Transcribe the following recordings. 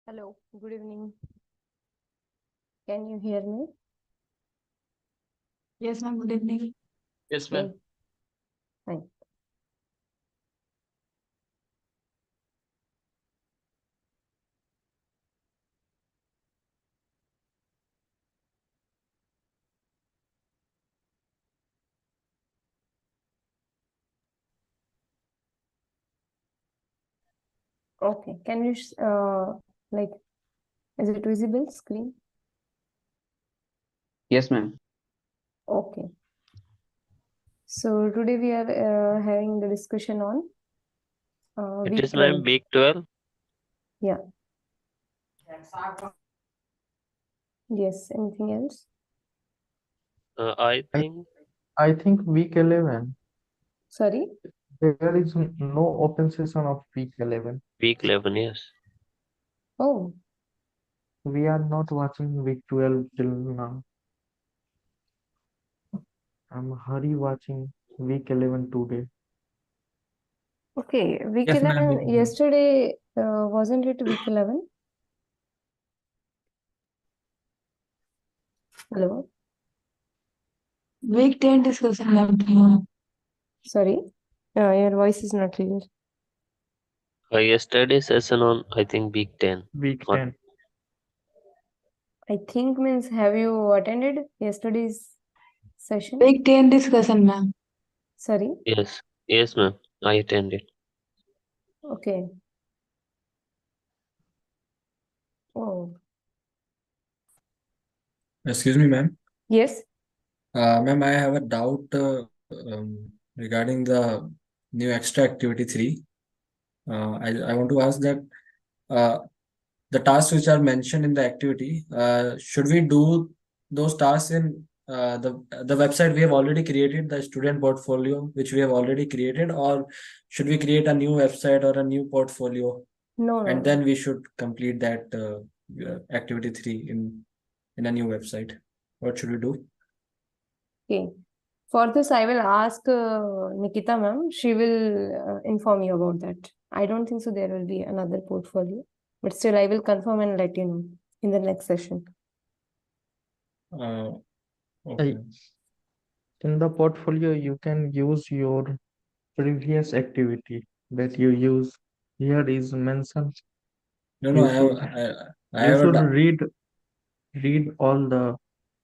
Hello, good evening. Can you hear me? Yes, ma'am. Good evening. Yes, ma'am. Okay, fine. Okay, can you like, is it visible screen? Yes, ma'am. Okay. So today we are having the discussion on It week is, ma'am, 12. week 12. Yeah. Yes. Anything else? I think I think week 11. Sorry. There is no open session of week 11. week 11, yes. Oh, We are not watching week 12 till now. I'm hurry watching week 11 today. okay. Week Yes, ma'am. 11. Yesterday, wasn't it week 11? Hello. Week 10 discussion, ma'am. Sorry. Your voice is not clear. Yesterday session on, I think, week 10. Week What? 10. I think means have you attended yesterday's session? Week 10 discussion, ma'am. Sorry. Yes. Yes, ma'am. I attended. Okay. Oh, Excuse me, ma'am. yes. Ma'am, I have a doubt regarding the new extra activity 3. I want to ask that the tasks which are mentioned in the activity, should we do those tasks in the website we have already created, the student portfolio which we have already created, or should we create a new website or a new portfolio No, no, and no. then we should complete that activity 3 in a new website? What should we do? Okay. For this, I will ask Nikita ma'am. She will inform you about that. I don't think so there will be another portfolio, but still I will confirm and let you know in the next session. Okay. In the portfolio, you can use your previous activity that you use. Here is mentioned. No, You no, should I you have a should dou- read all the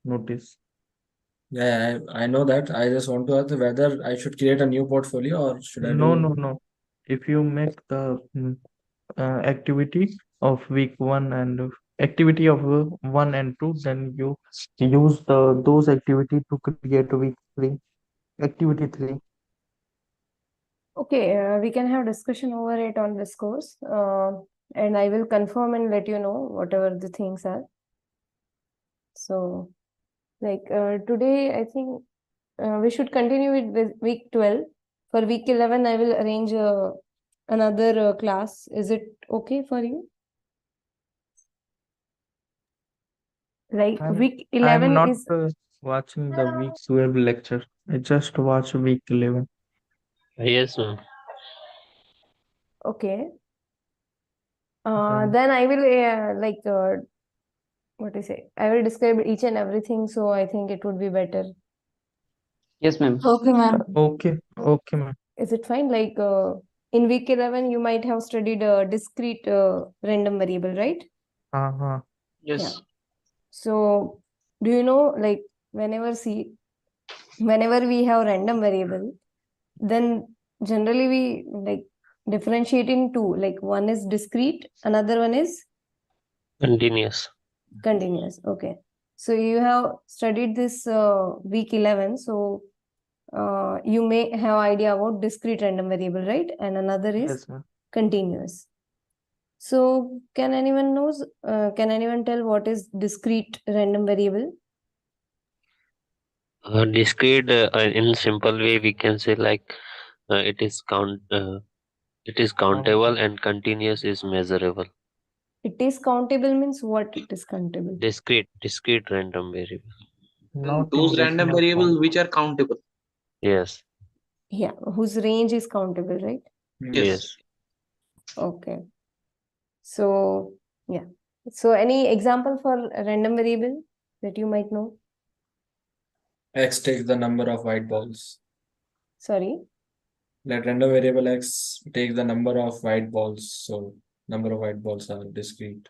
notice. yeah, I know that. I just want to ask whether I should create a new portfolio or should I No, do? no, no. If you make the activity of week 1 and activity of 1 and 2, then you use those activity to create week 3 activity 3. Okay, we can have discussion over it on this course, and I will confirm and let you know whatever the things are. So, like today, I think we should continue with week 12. For week 11, I will arrange another class. Is it okay for you? Like week I'm 11 not is watching the week 12 lecture. I just watch week 11. Yes, ma'am. okay. Then Then I will what do you say? I will describe each and everything, so I think it would be better. Yes, ma'am. Okay, ma'am. okay, ma'am. Is it fine? Like in week 11, you might have studied a discrete random variable, right? Uh-huh. Yes. Yeah. So, do you know, like, whenever we have random variable, then generally we like differentiate in two. Like one is discrete, another one is Continuous. continuous. Okay. So you have studied this week 11. So you may have idea about discrete random variable, right? And another is Yes, ma'am. continuous. So can anyone tell what is discrete random variable? Discrete, in simple way, we can say like it is countable and continuous is measurable. It is countable means what it is countable? Discrete random variable. Not Those in random decimal variables form. which are countable. Yes. Yeah, whose range is countable, right? Yes. Okay. So So any example for a random variable that you might know? X takes the number of white balls. Sorry. Let random variable X take the number of white balls. So number of white balls are discrete.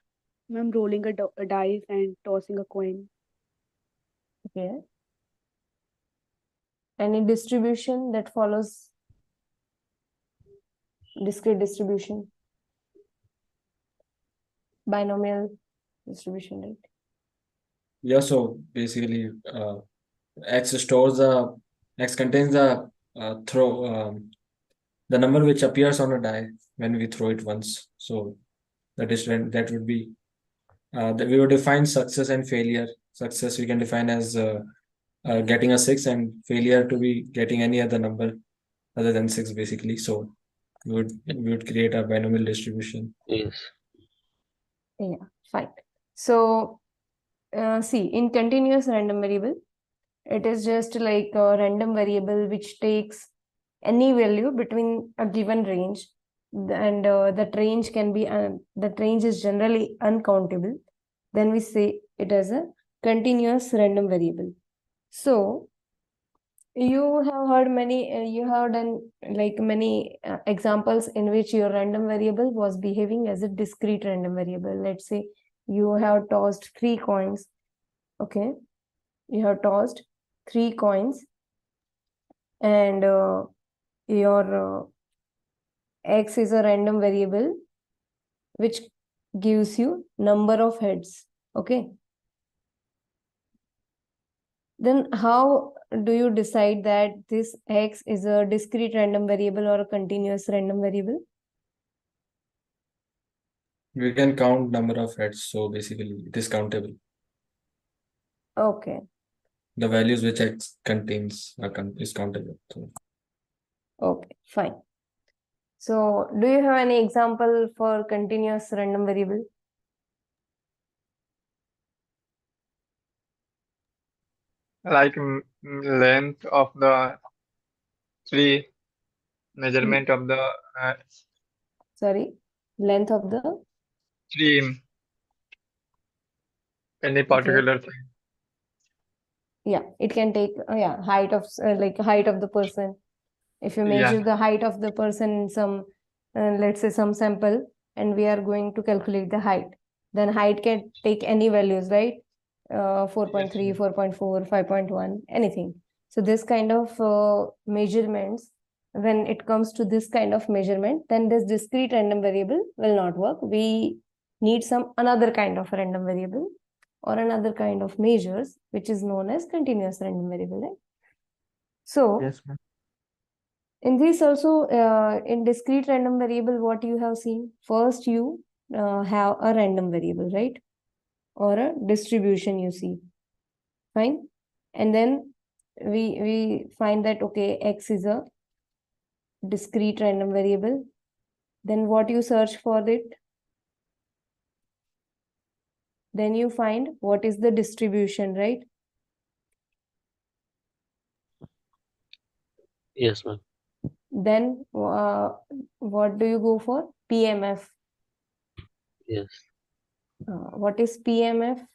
I'm rolling a dice and tossing a coin. Okay. Any distribution that follows discrete distribution? Binomial distribution, right? Yeah, so basically X contains the number which appears on a die when we throw it once. So that would be that we would define success and failure. Success we can define as getting a 6, and failure to be getting any other number other than 6, basically. So we would create a binomial distribution. Yes. Yeah, fine. So see, in continuous random variable, it is just like a random variable which takes any value between a given range, and that range can be that range is generally uncountable. Then we say it as a continuous random variable. So you have heard you have done like many examples in which your random variable was behaving as a discrete random variable. Let's say you have tossed 3 coins. Okay, you have tossed 3 coins, and your X is a random variable which gives you number of heads. Okay, then how do you decide that this X is a discrete random variable or a continuous random variable? We can count number of heads, so basically it is countable. Okay. The values which X contains is countable. So Okay, fine. So do you have any example for continuous random variable? Like length of the tree, measurement of the Sorry, length of the tree, any particular thing. Yeah, it can take height of like height of the person. If you measure Yeah. the height of the person in some let's say some sample, and we are going to calculate the height, then height can take any values, right? 4.3, Yes. 4.4, 5.1, anything. So this kind of measurements, when it comes to this kind of measurement, then this discrete random variable will not work. We need some another kind of random variable or another kind of measures, which is known as continuous random variable, right? So Yes, ma'am. in this also, in discrete random variable, what you have seen, first you have a random variable, right? Or a distribution you see, fine. And then we find that, okay, X is a discrete random variable. Then what you search for it? Then you find what is the distribution, right? Yes, ma'am. Then what do you go for? PMF. Yes. What is PMF?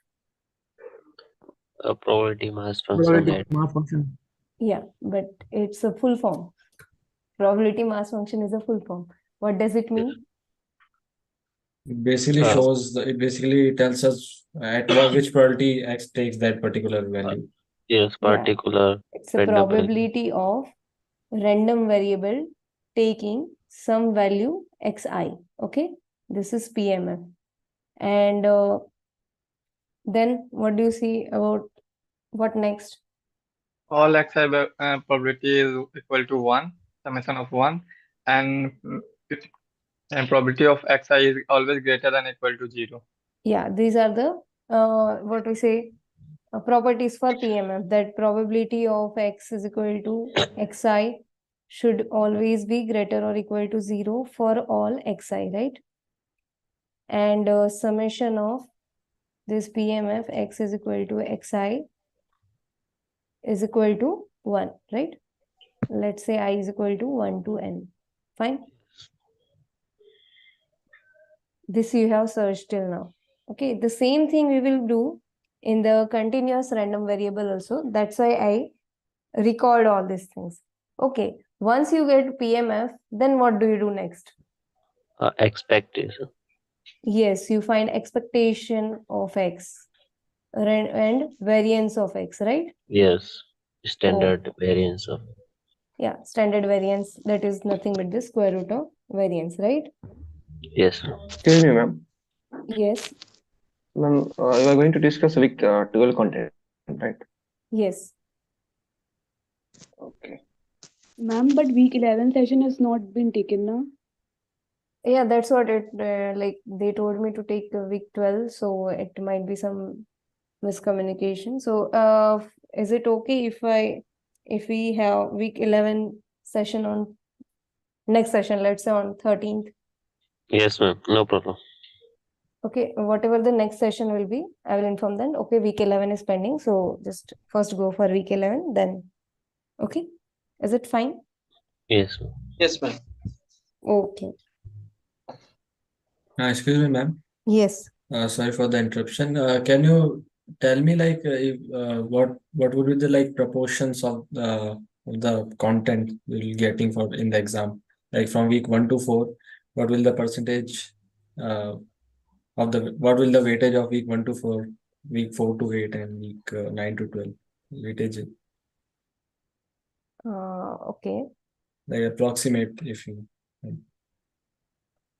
A probability mass function. Probability That mass function. Yeah, but it's a full form. Probability mass function is a full form. What does it mean? it basically it basically tells us at which probability X takes that particular value. yes, Yeah, particular it's a random variable. probability of random variable taking some value xi. Okay, this is PMF. And then what do you see about what next? All xi probability is equal to 1, summation of 1, and probability of xi is always greater than equal to 0. Yeah, these are the what we say properties for PMF, that probability of X is equal to xi should always be greater or equal to 0 for all xi, right? And summation of this PMF X is equal to xi is equal to 1, right? Let's say I is equal to 1 to n. Fine. This you have searched till now. Okay, the same thing we will do in the continuous random variable also. That's why I recalled all these things. Okay, once you get PMF, then what do you do next? Expectation. Yes, you find expectation of X and variance of X, right? Yes. Standard variance of. Yeah, standard variance, that is nothing but the square root of variance, right? Yes. Excuse me, ma'am. Yes, Ma'am, you are going to discuss week 12 content, right? yes. Okay. Ma'am, but week 11 session has not been taken now. Yeah, that's what it like they told me to take week 12, so it might be some miscommunication. So is it okay if we have week 11 session on next session, let's say on 13th? Yes, ma'am. No problem. Okay, whatever the next session will be, I will inform them. Okay, week 11 is pending, so just first go for week 11, then okay. Is it fine? Yes, ma'am. Yes, ma'am. Okay. Excuse me, ma'am. Yes. Sorry for the interruption. Can you tell me what would be the proportions of the content you'll getting for in the exam? Like from week 1 to 4, what will the percentage what will the weightage of week 1 to 4, week 4 to 8, and week 9 to 12 weightage? Okay. Like approximate if you.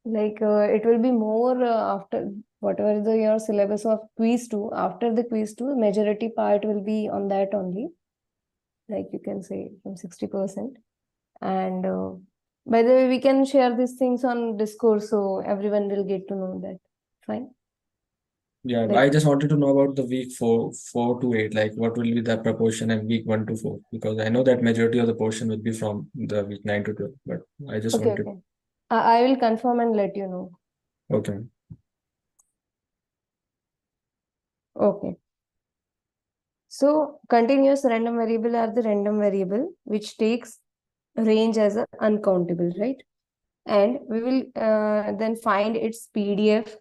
Like it will be more after whatever the your syllabus of quiz 2. After the quiz 2, majority part will be on that only. Like you can say from 60%. And by the way, we can share these things on Discord, so everyone will get to know that. Fine. Yeah, Like- I just wanted to know about the week 4 to 8, like what will be the proportion and week 1 to 4, because I know that majority of the portion will be from the week 9 to 12, but I just Okay, wanted. okay. I will confirm and let you know. Okay. Okay. So continuous random variable are the random variable which takes range as a uncountable, right? And we will then find its PDF.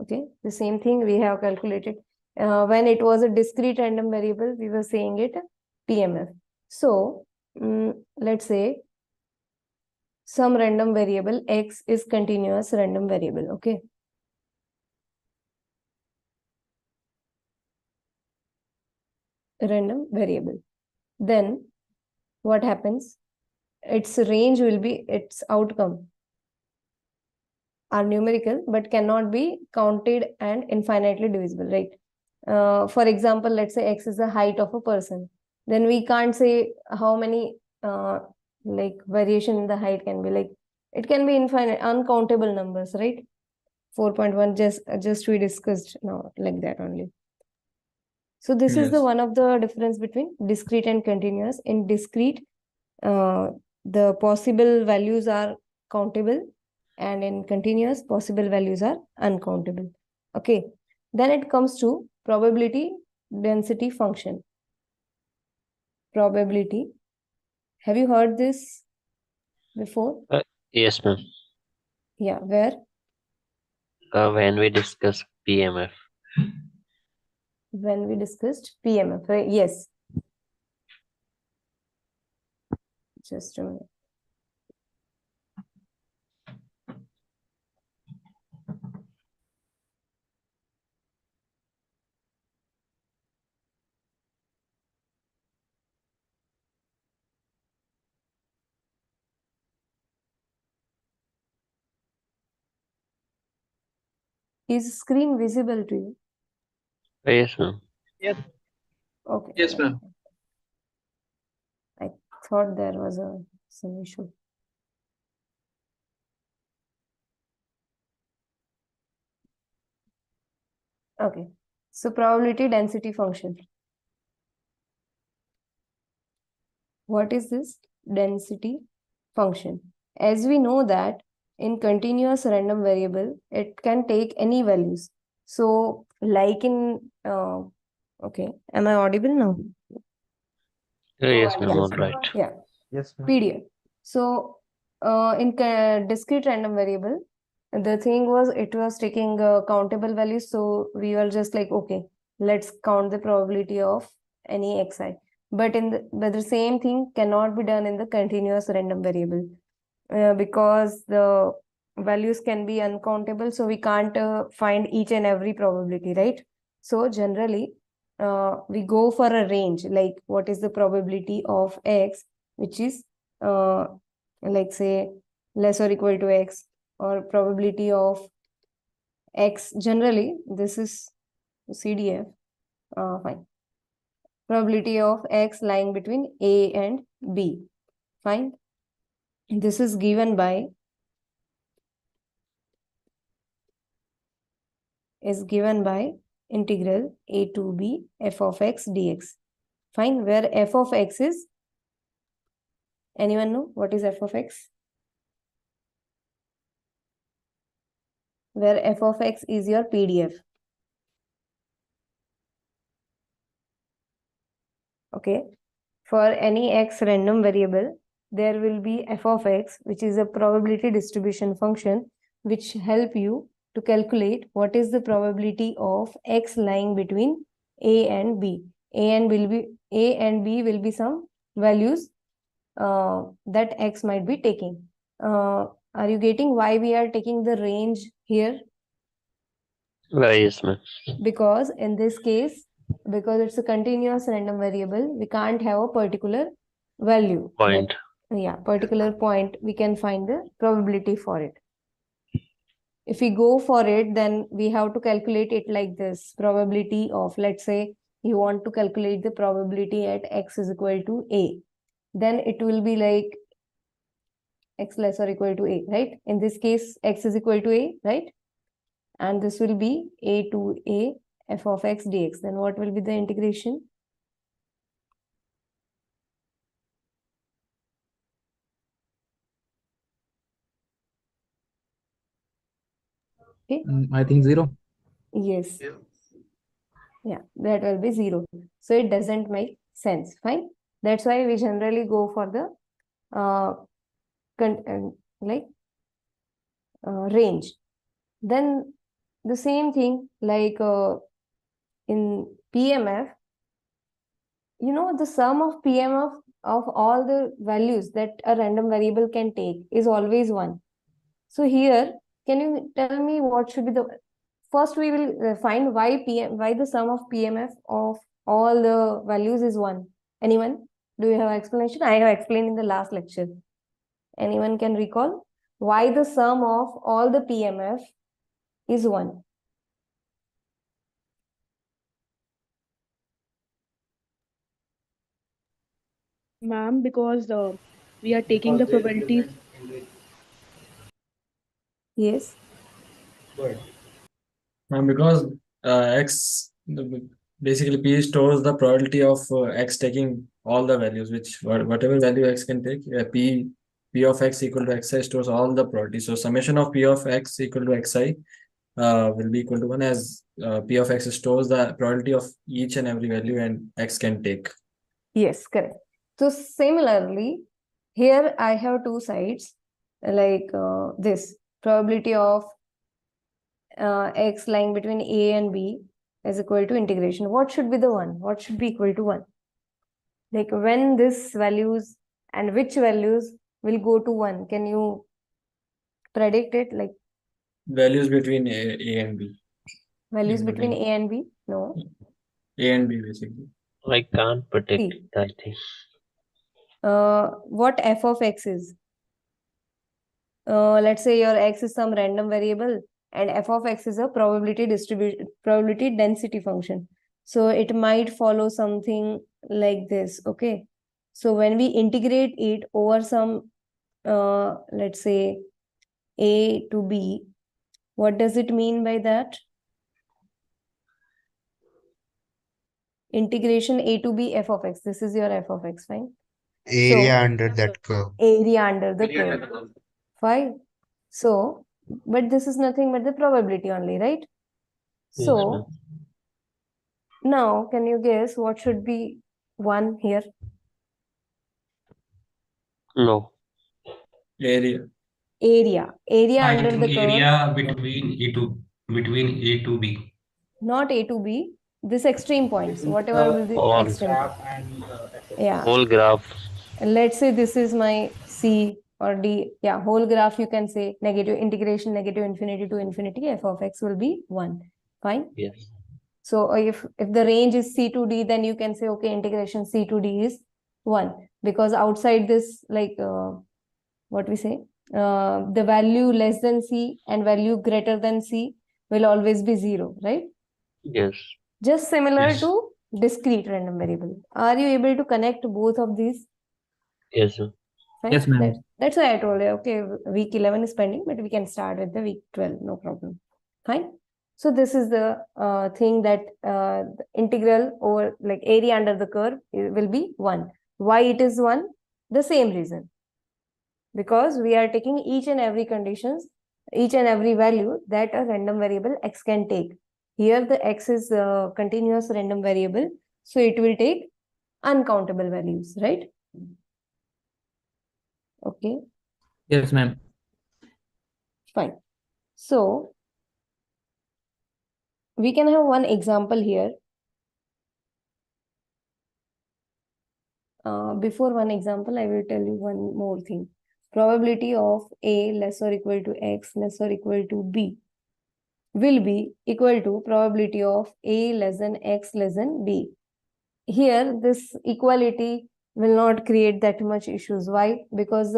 Okay, the same thing we have calculated. When it was a discrete random variable, we were saying it PMF. So let's say some random variable X is continuous random variable. Okay. Random variable. Then what happens? Its range will be its outcome are numerical but cannot be counted and infinitely divisible, right? For example, let's say X is the height of a person. Then we can't say how many like variation in the height can be, like it can be infinite, uncountable numbers, right? 4.1 just we discussed now, like that only. So this is the Yes. one of the difference between discrete and continuous. In discrete, the possible values are countable, and in continuous, possible values are uncountable. Okay. Then it comes to probability density function. Probability. Have you heard this before? Yes, ma'am. Yeah, where? When we discuss PMF. When we discussed PMF, right? Yes. Just a minute. Is screen visible to you? Yes, ma'am. Yes. Okay. Yes, ma'am. I thought there was some issue. Okay. So probability density function. What is this density function? As we know that in continuous random variable, it can take any values. So like in, okay, am I audible now? Yes, ma'am. Yeah. All right. Yeah, Yes, ma'am. PDF. So in discrete random variable, The thing was, it was taking countable values, so we were just like, okay, let's count the probability of any xi. But the same thing cannot be done in the continuous random variable because the values can be uncountable, so we can't find each and every probability, right? So generally, we go for a range, like what is the probability of x, which is like say less or equal to x, or probability of x. Generally, this is CDF. Fine. Probability of x lying between A and B. Fine. This is given by integral a to b f of x dx. Fine. Where f of x is, anyone know what is f of x? Where f of x is your PDF. Okay. For any x random variable, there will be f of x, which is a probability distribution function, which help you to calculate what is the probability of x lying between A and B. A and B will be some values that x might be taking. Are you getting why we are taking the range here? Yes, ma'am. Because in this case, because it's a continuous random variable, we can't have a particular value. Point. Particular point, we can find the probability for it. If we go for it, then we have to calculate it like this. Probability of, let's say, you want to calculate the probability at x is equal to A. Then it will be like x less or equal to A, right? In this case, x is equal to A, right? And this will be A to A f of x dx. Then what will be the integration? Okay. I think 0. Yes. Yeah, that will be 0. So it doesn't make sense. Fine. That's why we generally go for the range. Then the same thing like in PMF, you know, the sum of PMF of all the values that a random variable can take is always 1. So here, can you tell me what should be the first? We will find why the sum of PMF of all the values is 1. Anyone? Do you have explanation? I have explained in the last lecture. Anyone can recall why the sum of all the PMF is 1? Ma'am, because we are taking the probabilities. Yes. Because x basically P stores the probability of x taking all the values, whatever value x can take. P of x equal to xi stores all the probabilities. So summation of P of x equal to xi will be equal to 1, as P of x stores the probability of each and every value and x can take. Yes, correct. So similarly, here I have two sides, like this probability of x lying between A and B is equal to integration. What should be the 1? What should be equal to 1? Like when this values and which values will go to 1? Can you predict it? Like Values between A and B. values between A and B? No. A and B basically. I can't predict it, I think. What f of x is? Let's say your x is some random variable and f of x is a probability density function. So it might follow something like this. Okay. So when we integrate it over some, let's say A to B, what does it mean by that? Integration A to B f of x. This is your f of x, fine? Area under that curve. Area under the curve. Fine. So, but this is nothing but the probability only, right? Yes, So, now can you guess what should be 1 here? No. Area. area I under think the curve, area between A to B. not A to B, this extreme points, whatever will be All extreme point. Yeah, whole graph. and let's say this is my C or D. Yeah, whole graph you can say negative integration negative infinity to infinity f of x will be 1. Fine. Yes. So if the range is C to D, then you can say, okay, integration C to D is 1, because outside this, like what we say, the value less than C and value greater than C will always be 0, right? Yes. Just similar Yes. to discrete random variable. Are you able to connect both of these? Yes, sir. Fine? Yes, ma'am. That's why I told you, okay, week 11 is pending, but we can start with the week 12, no problem. Fine. So this is the thing that the integral over like area under the curve will be 1. Why it is 1? The same reason. Because we are taking each and every conditions, each and every value that a random variable x can take. Here the x is a continuous random variable, so it will take uncountable values, right? Okay. Yes, ma'am. Fine. So we can have one example here. Before one example, I will tell you one more thing. Probability of A less or equal to X less or equal to B will be equal to probability of A less than X less than B. Here, this equality will not create that much issues. Why? Because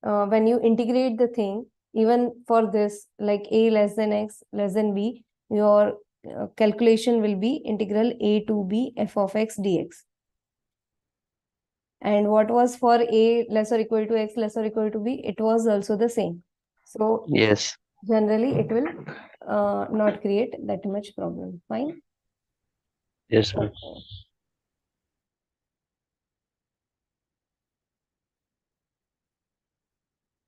when you integrate the thing, even for this, like A less than X less than B, your calculation will be integral A to B f of x dx. And what was for A less or equal to X less or equal to B, it was also the same. So Yes. generally it will not create that much problem. Fine. Yes, ma'am.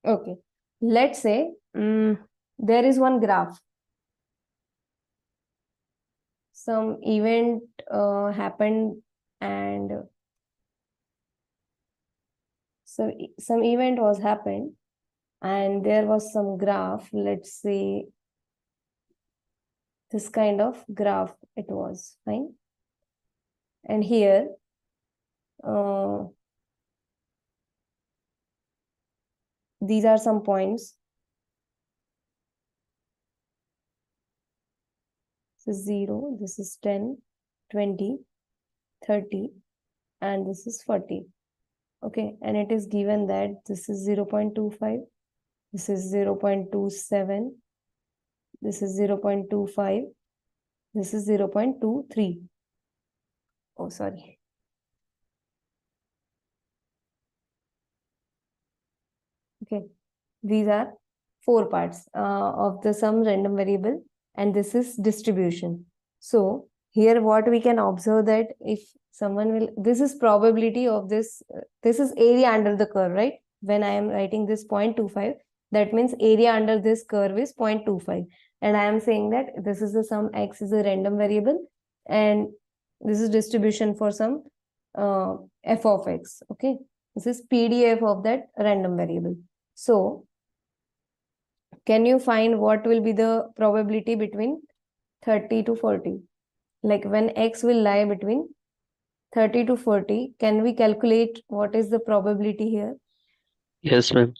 Okay. Let's say there is one graph. Some event happened and some event was happened and there was some graph. Let's say this kind of graph it was. Fine. And here these are some points. This is 0, this is 10, 20, 30, and this is 40. Okay, and it is given that this is 0.25, this is 0.27, this is 0.25, this is 0.23. Oh, sorry. Okay, these are 4 parts of the some random variable, and this is distribution. So here what we can observe that if someone will, this is probability of this, this is area under the curve, right? When I am writing this 0.25, that means area under this curve is 0.25. And I am saying that this is the sum x is a random variable and this is distribution for some f of x. Okay, this is PDF of that random variable. So can you find what will be the probability between 30 to 40? Like when x will lie between 30 to 40, can we calculate what is the probability here? Yes, ma'am.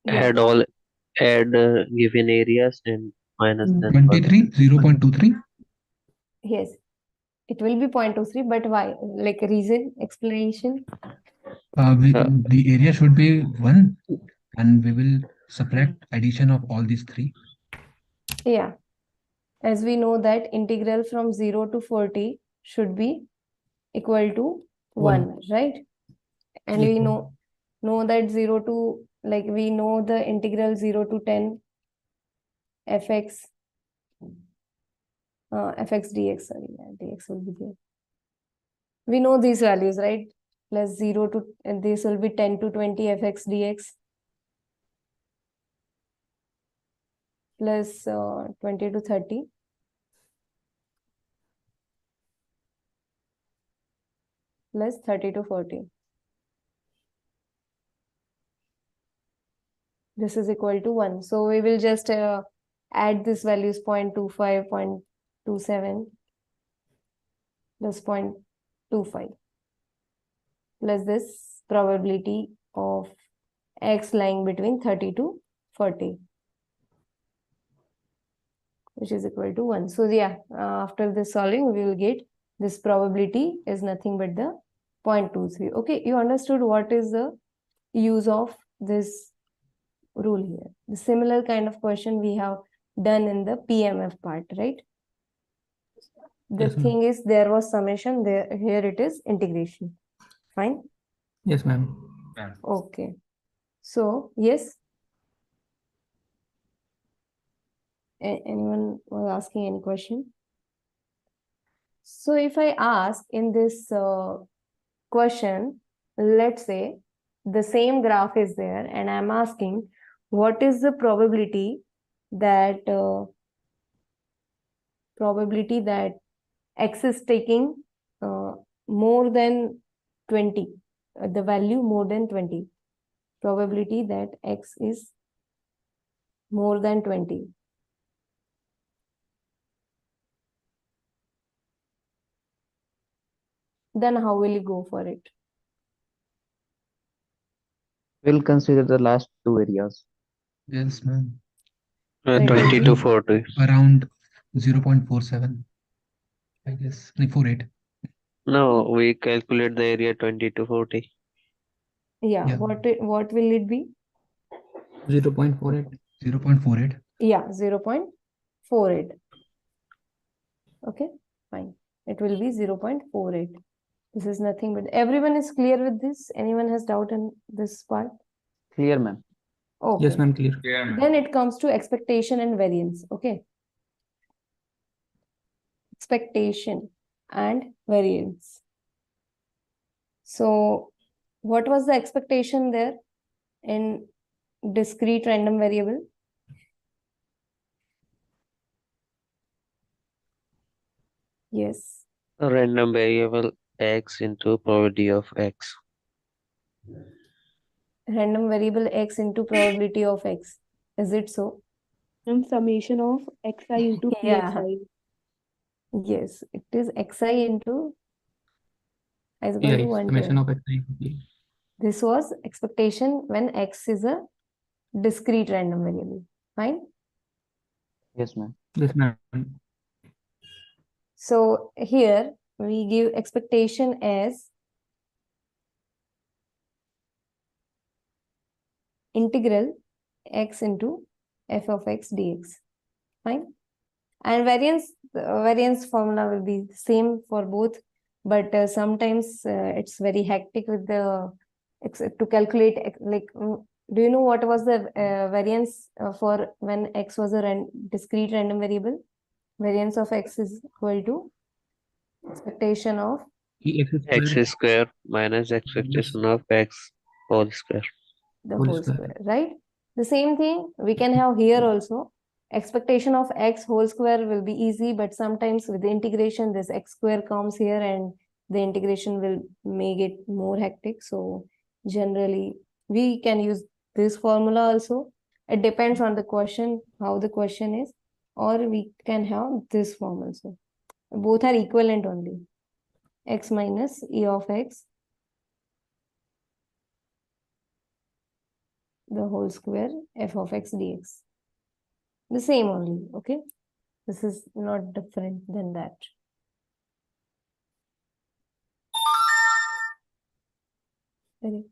Yeah. Add given areas and minus then 23, 0.23. Yes, it will be 0.23, but why? Like a reason, explanation? The area should be 1, and we will subtract addition of all these 3. Yeah. As we know that integral from 0 to 40 should be equal to 1, right? And we know that 0 to, like we know the integral 0 to 10 fx fx dx, sorry, dx will be there. We know these values, right? Plus 0 to, and this will be 10 to 20 fx dx plus 20 to 30 plus 30 to 40. This is equal to 1. So we will just add this values 0.25, 0.27 plus 0.25 plus this probability of x lying between 30 to 40, which is equal to 1. So yeah, after this solving, we will get this probability is nothing but the 0.23. Okay, you understood what is the use of this rule here. The similar kind of question we have done in the PMF part, right? The Yes, ma'am. thing is, there was summation, there here it is integration. Fine? Yes, ma'am. Okay. So, yes. Anyone was asking any question? So, if I ask in this question, let's say the same graph is there, and I'm asking what is the probability that x is taking more than 20, the value more than 20, probability that x is more than 20. Then how will you go for it? We'll consider the last two areas. Yes, ma'am. 20 to 40. Around 0.47, I guess. 48. No, we calculate the area 20 to 40. Yeah. What will it be? 0.48. 0.48. Yeah, 0.48. Okay, fine. It will be 0.48. This is nothing but everyone is clear with this. Anyone has doubt in this part? Clear, ma'am. Okay. Yes, ma'am. Clear. Then it comes to expectation and variance. Okay. Expectation and variance. So, what was the expectation there in discrete random variable? Yes. A random variable x into probability of x. Random variable x into probability of x. Is it so? And summation of xi into Yeah. pxi. Yes, it is xi into I is equal Yeah, to 1 to summation n. of xi into pi. This was expectation when x is a discrete random variable. Fine. Yes, ma'am. Yes, ma'am. So here we give expectation as integral x into f of x dx. Fine. And variance formula will be same for both, but sometimes it's very hectic with the to calculate like. Do you know what was the variance for when x was a discrete random variable? Variance of x is equal to expectation of X square minus expectation of x whole square. the whole square, right? The same thing we can have here also. Expectation of x whole square will be easy, but sometimes with the integration, this x square comes here and the integration will make it more hectic. So generally, we can use this formula also. It depends on the question, how the question is, or we can have this form also. Both are equivalent only. X minus e of x the whole square f of x dx. The same only, okay? This is not different than that. Okay.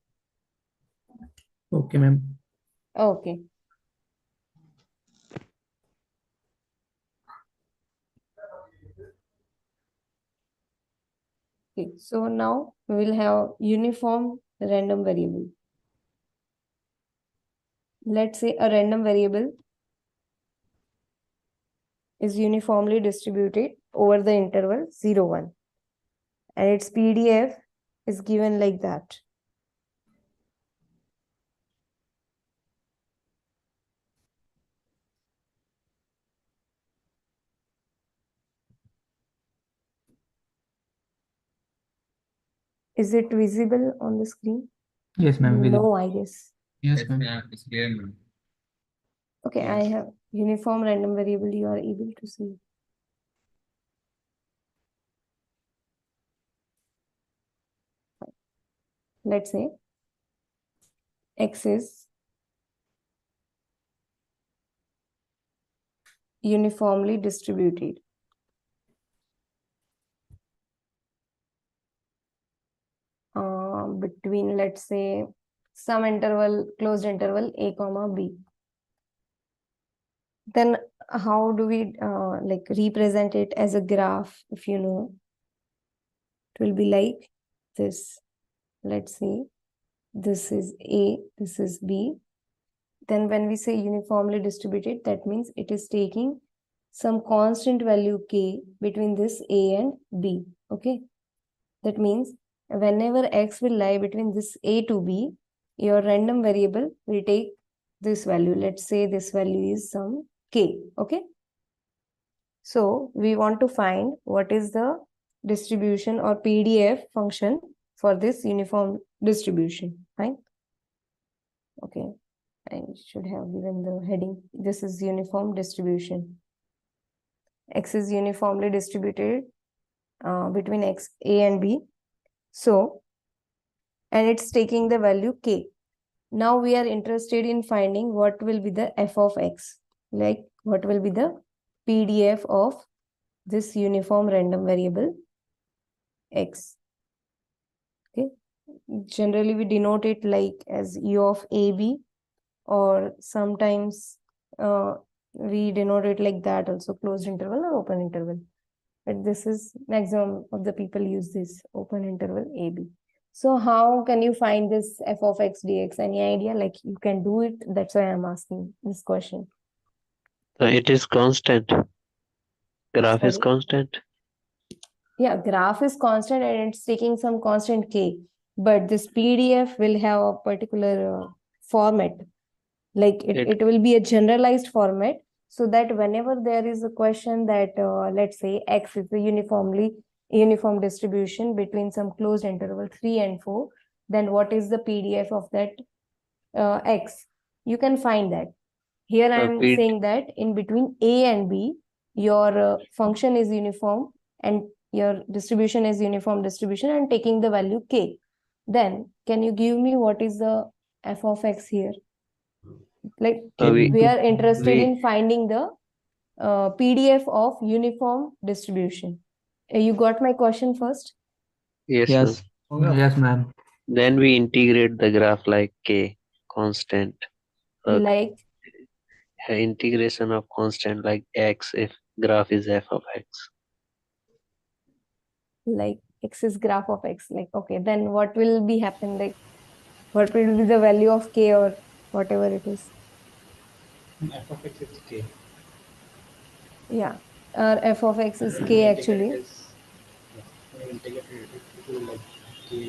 Okay, ma'am. Okay. Okay, so now we will have uniform random variable. Let's say a random variable is uniformly distributed over the interval 0, 1. And its PDF is given like that. Is it visible on the screen? Yes, ma'am. No, I guess. Yes, ma'am. It's clear, ma'am. Okay, I have uniform random variable. You are able to see. Let's say X is uniformly distributed. Between, let's say, some interval, closed interval a comma b. Then how do we like represent it as a graph? If you know, it will be like this. Let's say this is a, this is b. Then when we say uniformly distributed, that means it is taking some constant value k between this a and b. Okay, that means whenever x will lie between this a to b, your random variable will take this value. Let's say this value is some k. Okay, so we want to find what is the distribution or PDF function for this uniform distribution. Fine. Okay, I should have given the heading. This is uniform distribution. X is uniformly distributed between x, a and b. So, and it's taking the value k. Now we are interested in finding what will be the f of x. Like what will be the PDF of this uniform random variable x. Okay. Generally we denote it like as u of ab, or sometimes we denote it like that also, closed interval or open interval. But this is maximum of the people use this open interval ab. So how can you find this f of x dx? Any idea? Like you can do it. That's why I'm asking this question. It is constant. Graph is Sorry? constant. Yeah, graph is constant and it's taking some constant k. But this PDF will have a particular format. Like it will be a generalized format, so that whenever there is a question that let's say x is a uniform distribution between some closed interval 3 and 4, then what is the PDF of that x? You can find that. Here I am saying that in between a and b, your function is uniform and your distribution is uniform distribution and taking the value k. Then can you give me what is the f of x here? Like we are interested in finding the PDF of uniform distribution. You got my question first? Yes, Yes. ma'am. Yes, ma'am. Then we integrate the graph like k, constant. Like integration of constant like x if graph is f of x. Like x is graph of x. Like, okay, then what will be happen? Like, what will be the value of k or whatever it is? F of x is k. Yeah, our f of x is k actually.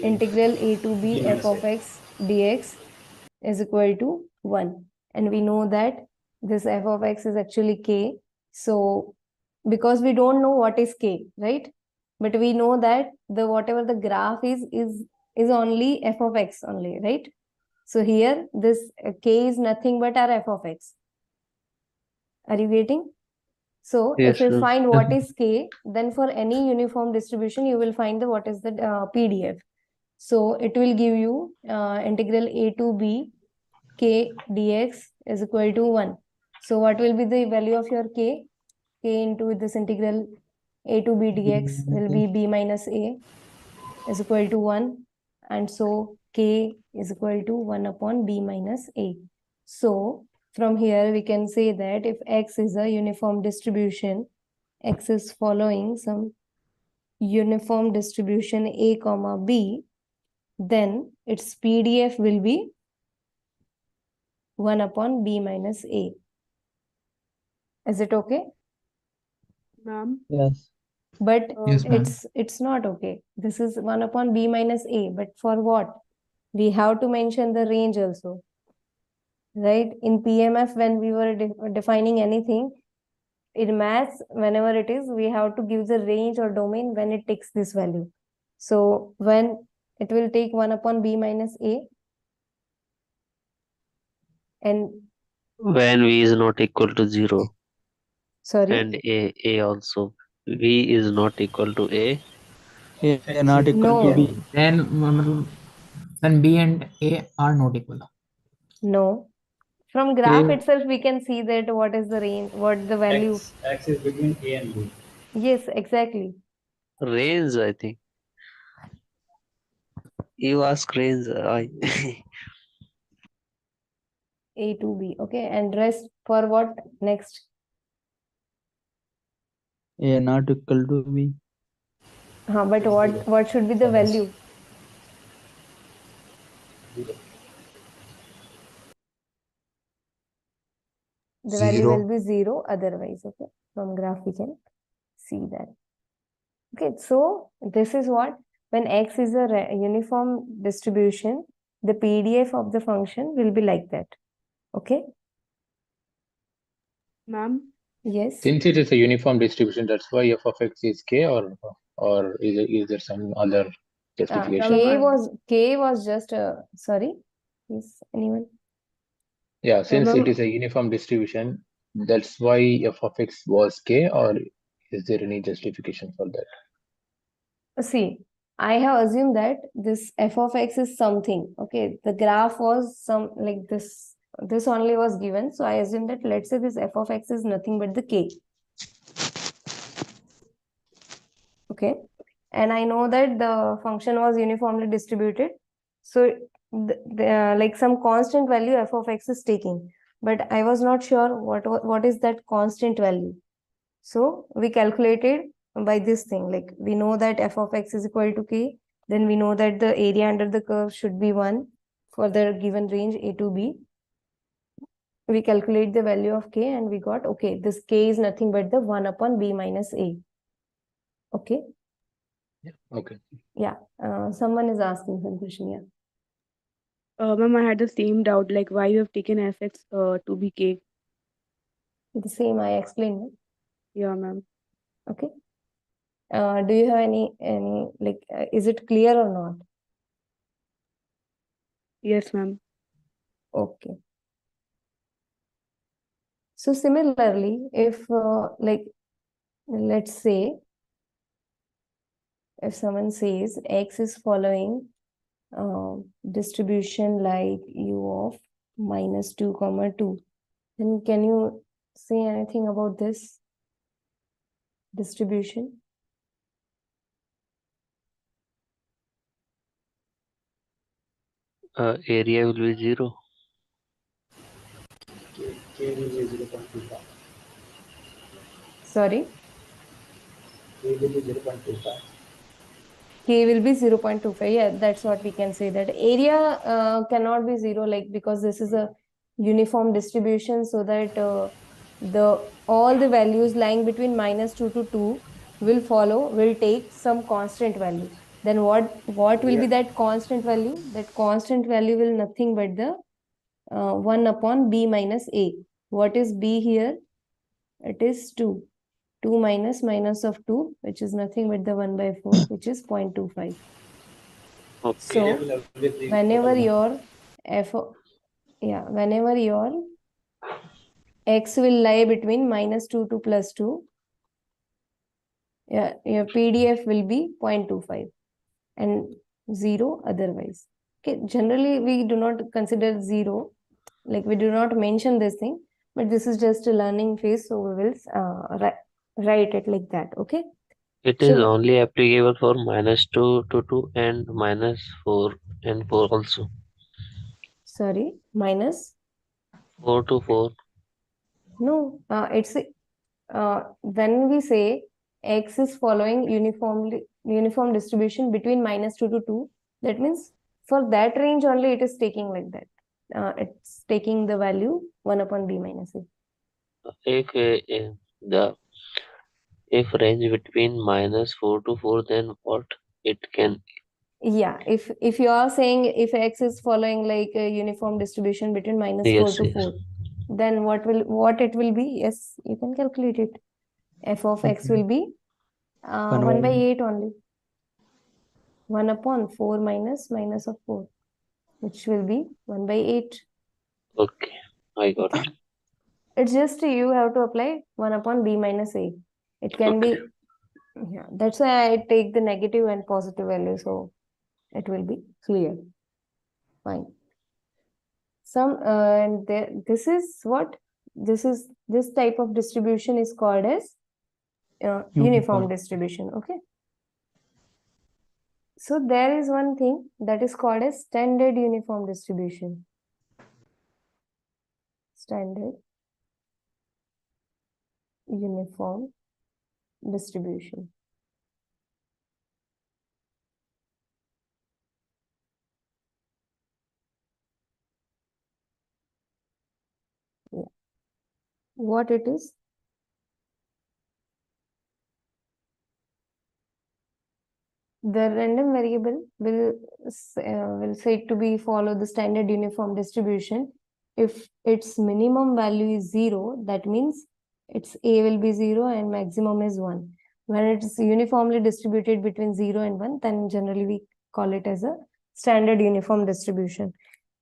Integral a to b f of x dx is equal to 1. And we know that this f of x is actually k. So, because we don't know what is k, right? But we know that the whatever the graph is only f of x only, right? So here this k is nothing but our f of x. Are you getting? So Yes, if you sir. find what is k, then for any uniform distribution, you will find the what is the PDF. So it will give you integral a to b k dx is equal to 1. So what will be the value of your k? K into this integral a to b dx will be b minus a is equal to 1. And so k is equal to 1 upon b minus a. So from here we can say that if x is a uniform distribution, x is following some uniform distribution a comma b, then its PDF will be 1 upon b minus a. Is it okay? Ma'am. Yes. But Yes, ma'am. it's not okay. This is 1 upon b minus a. But for what? We have to mention the range also. Right? In PMF, when we were defining anything, in maths, whenever it is, we have to give the range or domain when it takes this value. So when it will take 1 upon b minus a, and When v is not equal to 0 Sorry. and a also. V is not equal to a. A not equal to No, B. Then B and A are not equal. no. From graph A, itself, we can see that what is the range, what the value. X is between A and B. Yes, exactly. Range, I think. You ask range. A to B. Okay. And rest for what? Next. A not equal to B. But what should be the value? The value will be 0 otherwise. Okay. From graph we can see that. Okay. So this is what, when X is a uniform distribution, the PDF of the function will be like that. Okay. Ma'am, Yes. Since it is a uniform distribution, that's why f of x is k, or is there some other justification? K was just sorry. Is anyone? Yeah, since ma'am, it is a uniform distribution, that's why f of x was k, or is there any justification for that? See, I have assumed that this f of x is something. Okay, the graph was some like this. This only was given. So I assume that, let's say, this f of x is nothing but the k. Okay. And I know that the function was uniformly distributed. So like some constant value f of x is taking. But I was not sure what is that constant value. So we calculated by this thing. Like we know that f of x is equal to k. Then we know that the area under the curve should be 1 for the given range A to B. We calculate the value of k and we got, okay, this k is nothing but the 1 upon b minus a. Okay. Okay. Yeah. Someone is asking some question. Yeah. ma'am, I had the same doubt, like why you have taken fx to be k. The same I explained. Yeah, ma'am. Okay. Do you have any like, is it clear or not? Yes, ma'am. Okay. So similarly, if like, let's say, if someone says x is following distribution like u of minus 2 comma 2, then can you say anything about this distribution? Area will be 0. K will be 0.25. Sorry? K will be 0.25. K will be 0.25. Yeah, that's what we can say, that area cannot be 0, like, because this is a uniform distribution, so that all the values lying between minus 2 to 2 will take some constant value. Then what will be that constant value? That constant value will nothing but the 1 upon b minus a. What is b here? It is 2. 2 minus of 2, which is nothing but the 1 by 4, which is 0.25. Okay. So whenever your whenever your x will lie between minus 2 to plus 2, your PDF will be 0.25 and 0 otherwise. Okay, generally we do not consider 0, like we do not mention this thing, but this is just a learning phase, so we will write it like that. Okay. It is only applicable for minus 2 to 2 and minus 4 and 4 also. Sorry, minus 4 to 4. No, it's when we say x is following uniform distribution between minus 2 to 2, that means for that range only it is taking like that. It's taking the value 1 upon b minus a. If range between minus 4 to 4, then what it can? Yeah, if you are saying if x is following like a uniform distribution between minus 4 to 4, then what it will be? Yes, you can calculate it. F of x will be 1 by 8 only. 1 upon 4 minus of 4, which will be 1 by 8. Okay, I got it. It's just you have to apply 1 upon b minus a. It can be, yeah, that's why I take the negative and positive value, so it will be clear. Fine. And this is what this type of distribution is called as uniform distribution. Okay. So there is one thing that is called as standard uniform distribution. Standard uniform distribution. Yeah. What it is? The random variable will say to be follow the standard uniform distribution. If its minimum value is 0, that means its a will be 0 and maximum is 1. When it's uniformly distributed between 0 and 1, then generally we call it as a standard uniform distribution.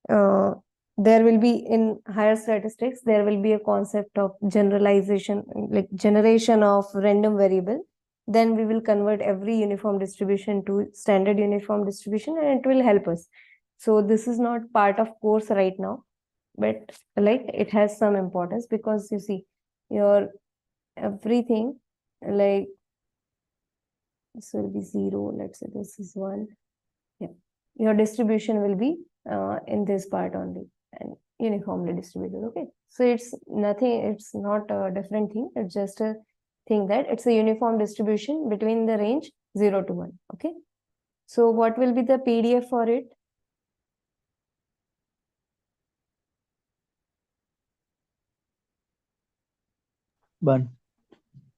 There will be, in higher statistics, there will be a concept of generalization, like generation of random variable. Then we will convert every uniform distribution to standard uniform distribution, and it will help us. So this is not part of course right now, but like it has some importance, because you see your everything, like this will be 0, let's say this is 1. Yeah, your distribution will be in this part only and uniformly distributed. Okay, so it's nothing, it's not a different thing, it's just a thing that it's a uniform distribution between the range 0 to 1. Okay, so what will be the PDF for it? One.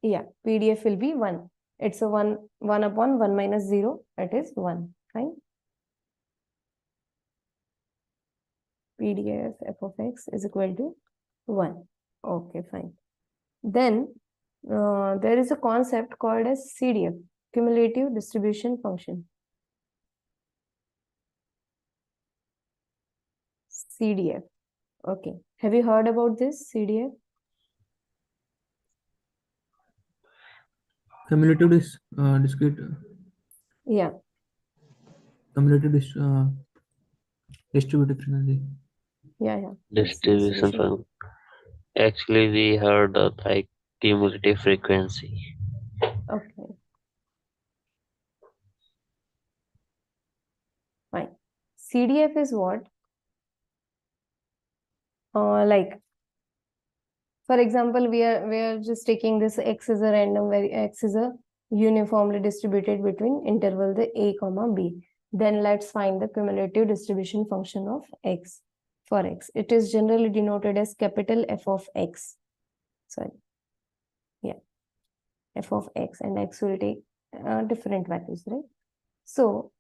Yeah, PDF will be 1. It's a 1 upon 1 minus 0, that is 1. Fine. PDF f of x is equal to 1. Okay, fine. Then there is a concept called as CDF, Cumulative Distribution Function. CDF. Okay. Have you heard about this CDF? Cumulative discrete. Yeah. Cumulative distributed frequency. Yeah. Distribution function. Actually, we heard like cumulative frequency. Okay. Fine. CDF is what? Like, for example, we are just taking this x is a random, x is a uniformly distributed between interval the a comma b. Then let's find the cumulative distribution function of x. For x, it is generally denoted as capital F of x. Sorry. Yeah. F of x, and x will take different values, right? So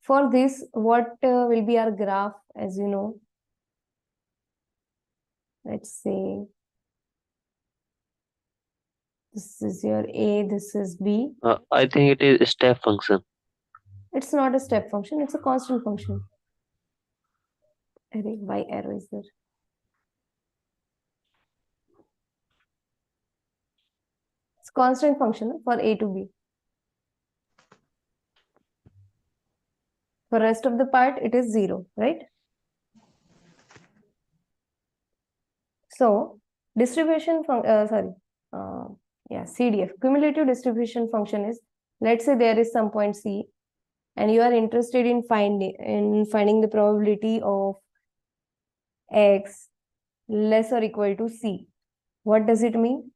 for this, what will be our graph, as you know? Let's say this is your a, this is b. I think it is a step function. It's not a step function, it's a constant function. Why arrow is there? It's constant function for a to b. For rest of the part, it is 0, right? So distribution CDF, cumulative distribution function is, let's say there is some point C, and you are interested in finding the probability of x less or equal to C. What does it mean?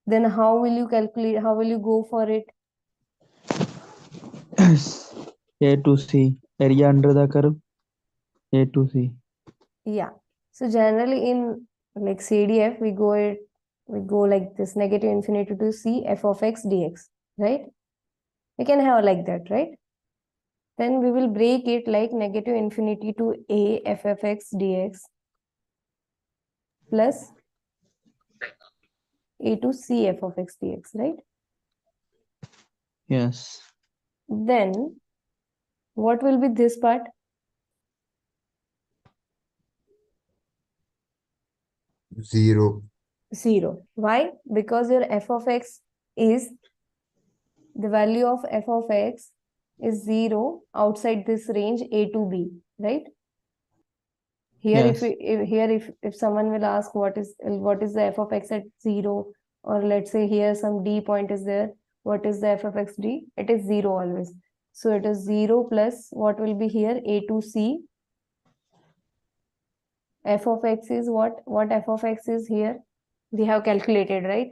Then how will you calculate, how will you go for it? A to C, area under the curve, A to C. Yeah. So generally in like CDF, we go like this, negative infinity to C f of x dx, right? We can have like that, right? Then we will break it like negative infinity to a f of x dx plus a to c f of x dx, right? Yes. Then what will be this part? 0. 0. Why? Because your f of x is, the value of f of x is 0 outside this range a to b, right? Here, Yes. if someone will ask what is the f of x at 0, or let's say here some d point is there, what is the f of x d? It is 0 always. So it is 0 plus what will be here, a to c. F of x is what f of x is here? We have calculated, right?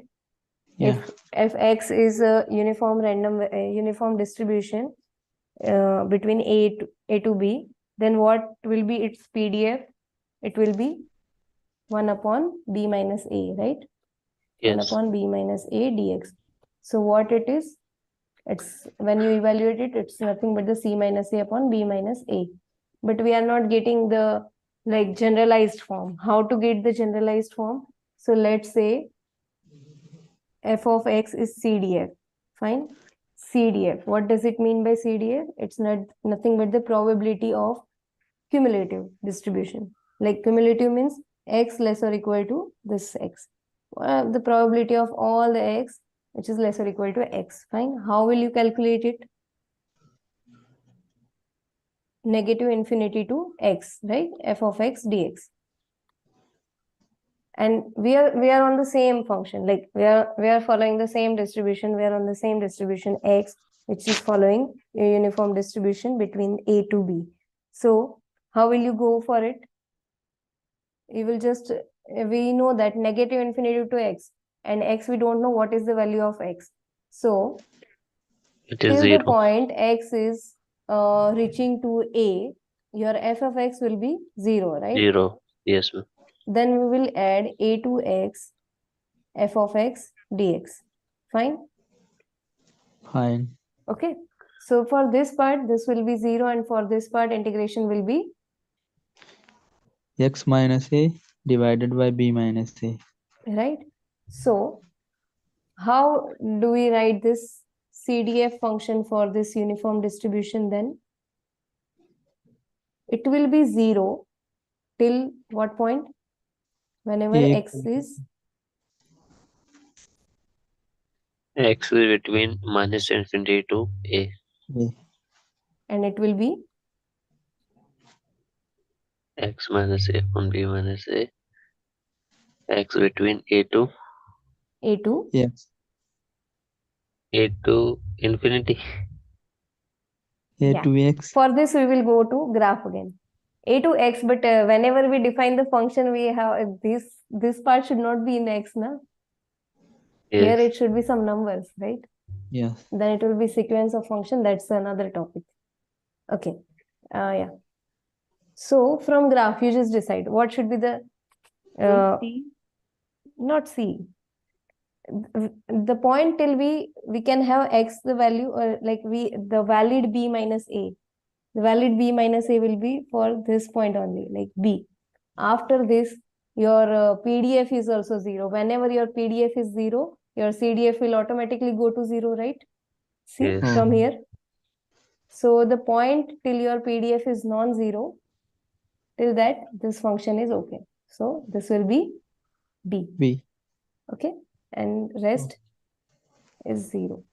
Yeah. If x is a uniform distribution between a to b, then what will be its PDF? It will be 1 upon b minus a, right? 1 Yes. upon b minus a dx. So what it is? It's, when you evaluate it, it's nothing but the c minus a upon b minus a. But we are not getting the like generalized form. How to get the generalized form? So let's say f of x is CDF. Fine. CDF. What does it mean by CDF? It's nothing but the probability of cumulative distribution. Like cumulative means x less or equal to this x. The probability of all the x which is less or equal to x. Fine. How will you calculate it? Negative infinity to x, right? F of x dx. And we are on the same function, like we are following the same distribution. We are on the same distribution x, which is following a uniform distribution between a to b. So how will you go for it? You will just, we know that negative infinity to x, and x we don't know what is the value of x. So It is till 0. the point x is reaching to a, your f of x will be 0, right? 0. Yes, ma'am. Then we will add a to x f of x dx. Fine? Fine. Okay. So for this part, this will be 0, and for this part, integration will be X minus a divided by b minus a. right. So how do we write this CDF function for this uniform distribution then? It will be 0 till what point? Whenever A x is X is between minus infinity to a. a. and it will be X minus a upon b minus a. X between a to Yes. infinity. A yeah. to x. For this, we will go to graph again. A to x, but whenever we define the function, we have this part should not be in x, na? Here Yes. it should be some numbers, right? Yes. Then it will be sequence of function. That's another topic. Okay. Yeah. So from graph, you just decide what should be the not C. The point till we can have x the value, or like the valid b minus a. The valid b minus a will be for this point only, like b. After this, your PDF is also 0. Whenever your PDF is 0, your CDF will automatically go to 0, right? See, Yes. from here. So the point till your PDF is non-zero, till that this function is okay. So this will be b. B. Okay, and rest is 0.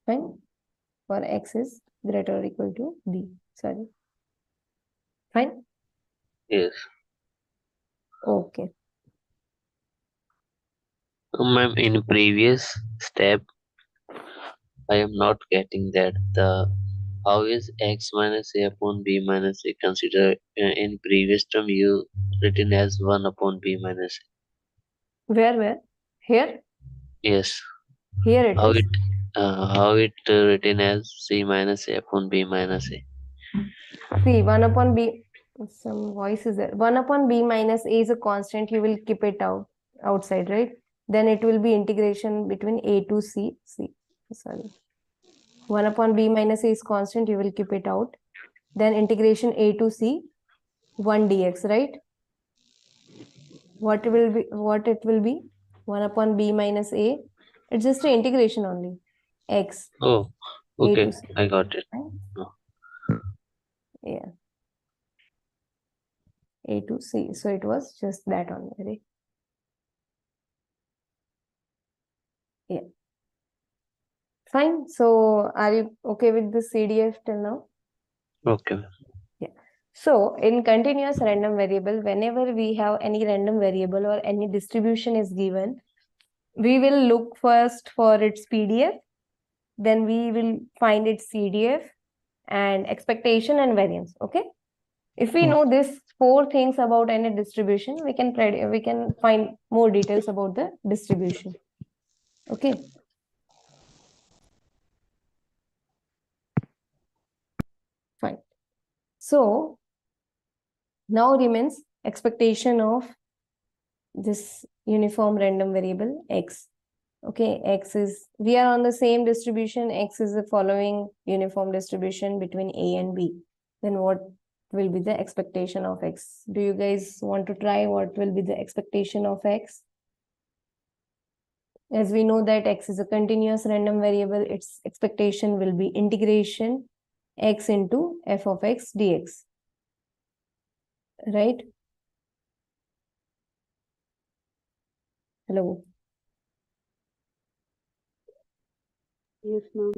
Fine. For x is greater or equal to b. Sorry. Fine. Yes. Okay. Ma'am, in previous step, I am not getting that. How is x minus a upon b minus a considered? In previous term you written as 1 upon b minus a. Where? Here? Yes. Here it is. How it written as c minus a upon b minus a. See, 1 upon b, some voice is there. 1 upon b minus a is a constant. You will keep it outside, right? Then it will be integration between a to c. Sorry. 1 upon b minus a is constant. You will keep it out. Then integration a to c, 1 dx, right? What it will be? 1 upon b minus a. It's just an integration only. X. Oh, A okay. to c. I got it. Right? Oh. Yeah. A to C. So it was just that only, right? Yeah. Fine. So are you okay with the CDF till now? Okay. Yeah. So in continuous random variable, whenever we have any random variable or any distribution is given, we will look first for its PDF, then we will find its CDF and expectation and variance. Okay. If we know these 4 things about any distribution, we can find more details about the distribution. Okay. Fine. So now remains expectation of this uniform random variable X. Okay, X is, we are on the same distribution. X is the following uniform distribution between A and B. Then what will be the expectation of X? Do you guys want to try what will be the expectation of X? As we know that X is a continuous random variable, its expectation will be integration X into f of X dx. Right? Hello. Yes, ma'am.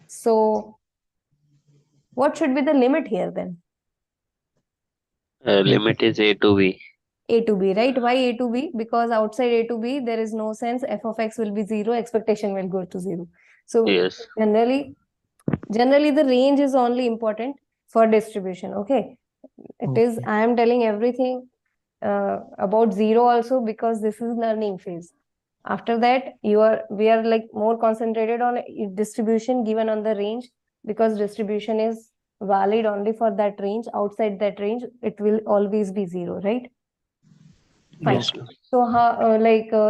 So what should be the limit here then? Limit is A to B. A to B, right? Why A to B? Because outside A to B, there is no sense f of X will be 0, expectation will go to 0. So Yes. generally the range is only important for distribution. Okay. It is, I am telling everything about 0 also because this is learning phase. After that, we are like more concentrated on distribution given on the range, because distribution is valid only for that range. Outside that range, it will always be 0, right? Fine. Yes. So how,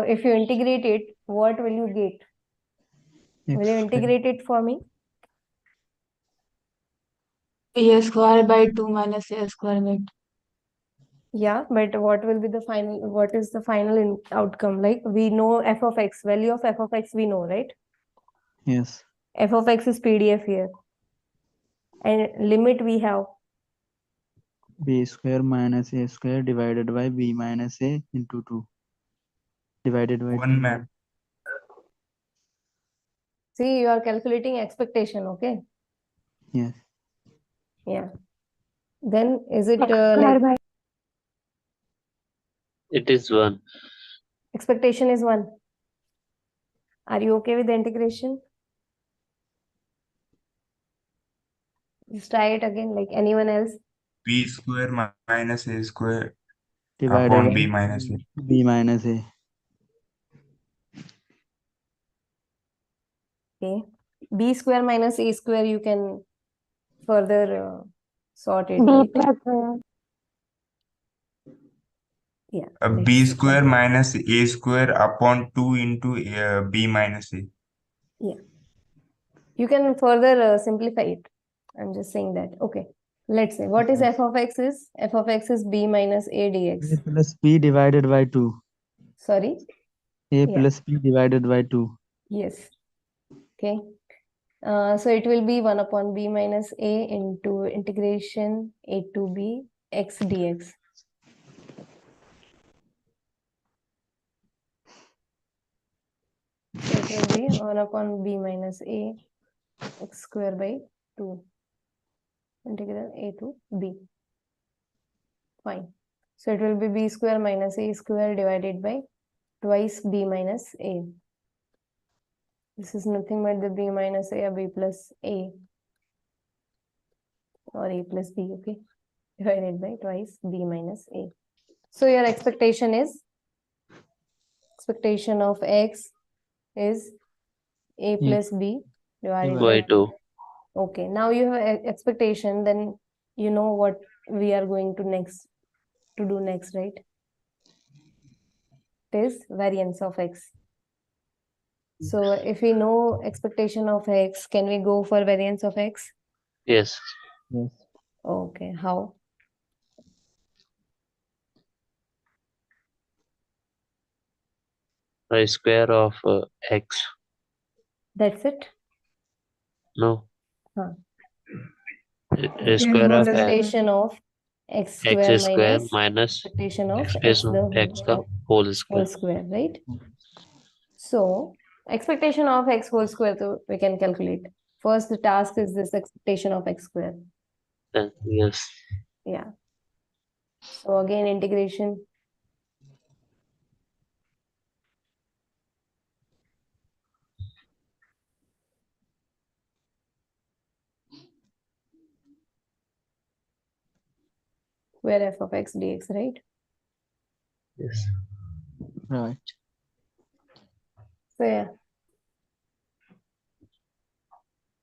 if you integrate it, what will you get? Will you integrate it for me? A square by 2 minus A square by 2. Yeah, but what will be the final, what is the final outcome? Like we know f of X, value of f of X we know, right? Yes. F of X is PDF here. And limit we have B square minus A square divided by B minus A into 2. Divided by 1, ma'am. See, you are calculating expectation, okay? Yes. Yeah. Then is it like It is 1. expectation is 1? Are you okay with the integration? Just try it again, like anyone else? B square minus A square Divided upon by B minus A. B minus A. Okay. B square minus A square, you can further sort it, right? Yeah. B square minus A square upon 2 into B minus A. Yeah. You can further simplify it. I'm just saying that. Okay. Let's say, what is f of X is? F of X is B minus A dx. A plus B divided by 2. Sorry? A Yeah. plus B divided by 2. Yes. Okay. So it will be 1 upon B minus A into integration A to B X dx. So it will be 1 upon B minus A X square by 2. Integral A to B. Fine. So it will be B square minus A square divided by twice B minus A. This is nothing but the B minus A or B plus A or A plus B, okay? Divided by twice B minus A. So your expectation of X is A plus B divided by 2. Okay, now you have expectation, then you know what we are going to do next, right? It is variance of X. So if we know expectation of X, can we go for variance of X? Yes. Yes. Okay, how? A square of X. That's it? No. Huh. A square of X. Expectation of x x square square minus minus expectation of x expectation the of x the whole square. whole square, right? So expectation of x whole square, so we can calculate. First, the task is this expectation of x square. Yes. Yeah. So again, integration. Square f of x dx, right? Yes. Right. So yeah.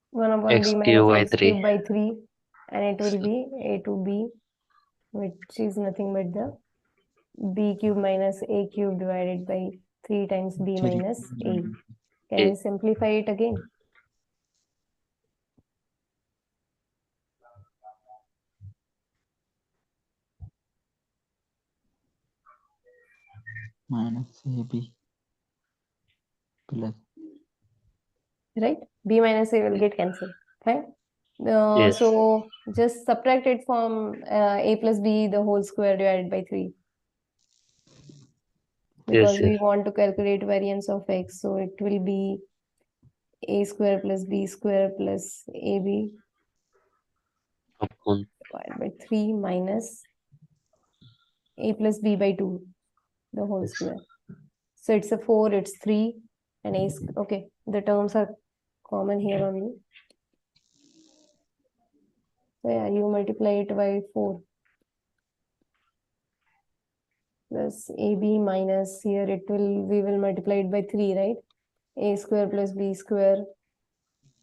1 upon X b minus cube by x 3. cube by 3, and it will be a to b, which is nothing but the b cube minus a cube divided by 3 times b minus a. Can we simplify it again? Minus AB plus. Right? B minus A will get cancelled. Fine. Yes. So just subtract it from A plus B the whole square divided by 3. Because we want to calculate variance of x. So it will be A square plus B square plus AB upon divided by 3 minus A plus B by 2 the whole square. So it's a 4, it's 3, and A. Okay, the terms are common here only. So yeah, you multiply it by 4 plus AB minus, here we will multiply it by 3, right? A square plus B square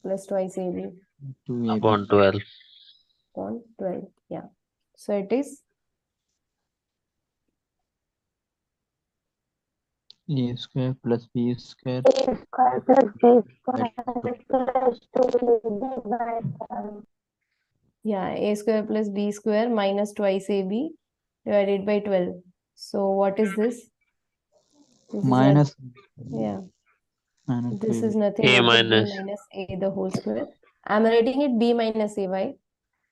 plus twice AB 2AB upon 12. upon 12. Yeah. So it is A square plus B square. A square plus B square plus 2AB by 12. Yeah, A square plus B square minus twice AB divided by 12. So what is this? This Minus. is yeah. Minus This AB. is nothing A but the B minus. minus A the whole square. I'm writing it B minus A. Why?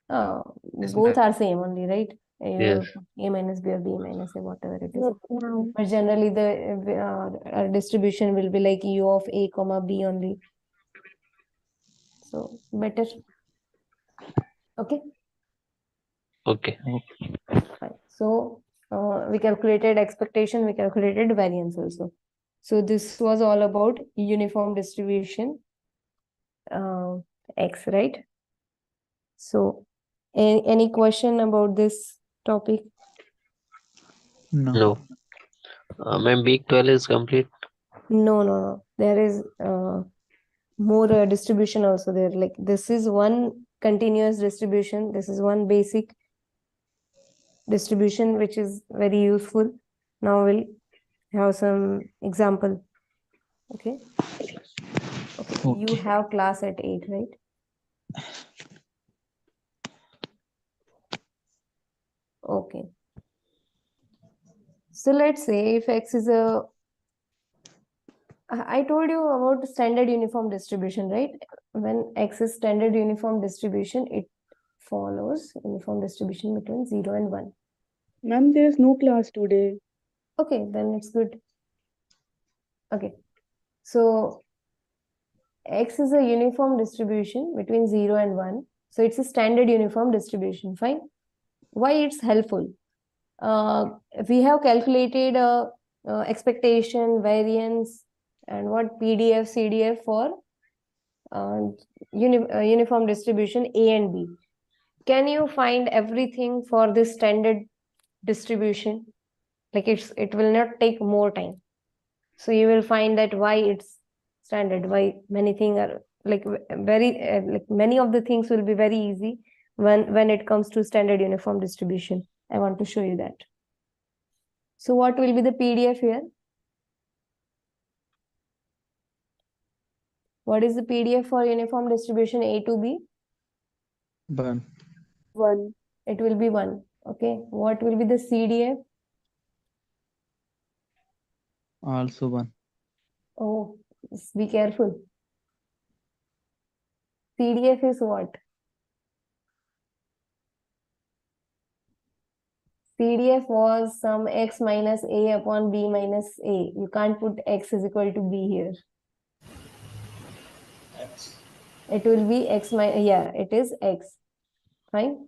Both are same only, right? Yes. A minus B or B minus A, whatever it is. But generally the distribution will be like U of A comma B only. So better. Okay. Okay. Fine. So we calculated expectation, we calculated variance also. So this was all about uniform distribution X, right? So any question about this topic? No. Ma'am, week 12 is complete. No. There is more distribution also there. Like this is one continuous distribution. This is one basic distribution which is very useful. Now we'll have some example. Okay. You have class at 8, right? Okay. So let's say if X is a, I told you about standard uniform distribution, right? When X is standard uniform distribution, it follows uniform distribution between 0 and 1. Ma'am, there is no class today. Okay, then it's good. Okay. So X is a uniform distribution between 0 and 1. So it's a standard uniform distribution. Fine. Why it's helpful? We have calculated expectation, variance, and what PDF, CDF for uniform distribution A and B. Can you find everything for this standard distribution? Like it will not take more time. So you will find that why it's standard, why many things are like very like many of the things will be very easy when it comes to standard uniform distribution. I want to show you that. So what will be the PDF here? What is the PDF for uniform distribution A to B? 1. 1. It will be 1. Okay. What will be the CDF? Also 1. Oh, just be careful. CDF is what? CDF was some x minus a upon b minus a. You can't put x is equal to b here. It will be x minus, yeah, it is x. Fine.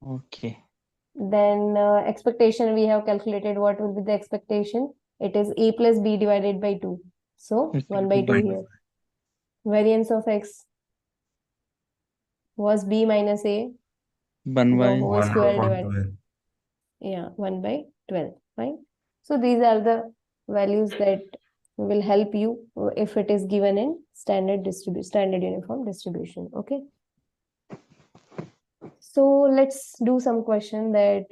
Okay. Then expectation we have calculated. What will be the expectation? It is a plus b divided by 2. So 1 by 2 here. Variance of x was b minus a. 1 The by whole 1 square upon divided. 12. Yeah, 1 by 12. Fine. So these are the values that will help you if it is given in standard uniform distribution. Okay. So let's do some question that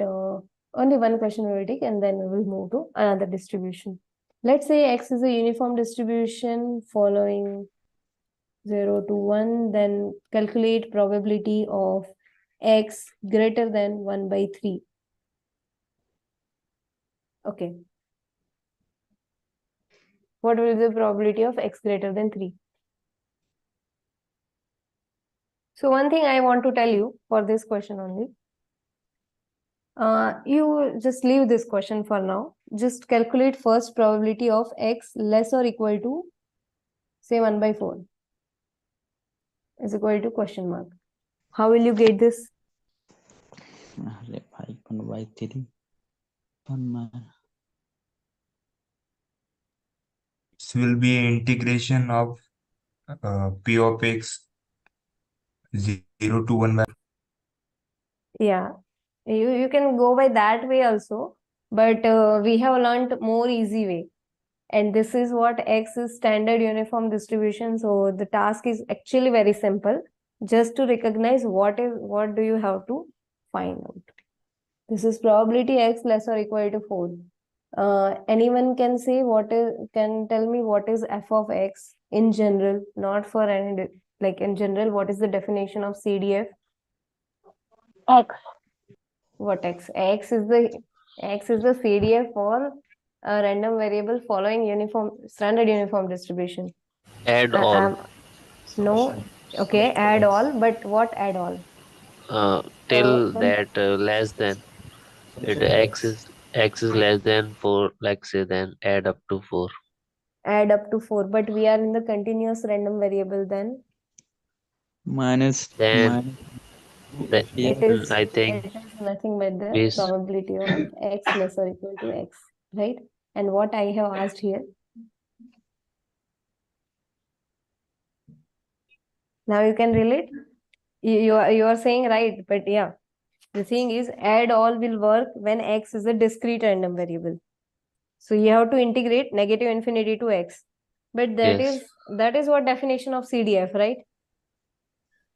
only one question we will take, and then we will move to another distribution. Let's say x is a uniform distribution following 0 to 1, then calculate probability of x greater than 1 by 3. Okay. What will be the probability of x greater than 3? So one thing I want to tell you for this question only. You just leave this question for now. Just calculate first probability of x less or equal to, say, 1 by 4 is equal to question mark. How will you get this? 1 by 3. 1 This will be integration of p of x 0 to 1 by. Yeah, you can go by that way also, but we have learned more easy way. And this is what x is standard uniform distribution. So the task is actually very simple. Just to recognize what do you have to find out. This is probability x less or equal to 4. Anyone can say can tell me what is f of x in general, not for any, like in general, what is the definition of CDF? X. What x? X is the CDF for a random variable following standard uniform distribution. Add all. No, okay, add all, but what add all? Till that less than it x is less than 4, like say, then add up to 4. Add up to 4, but we are in the continuous random variable then. minus Then It is I think nothing but the this probability of x less or equal to x, right? And what I have asked here. Now you can relate. You are saying right, but yeah, the thing is add all will work when x is a discrete random variable. So you have to integrate negative infinity to x, but that is what definition of CDF, right?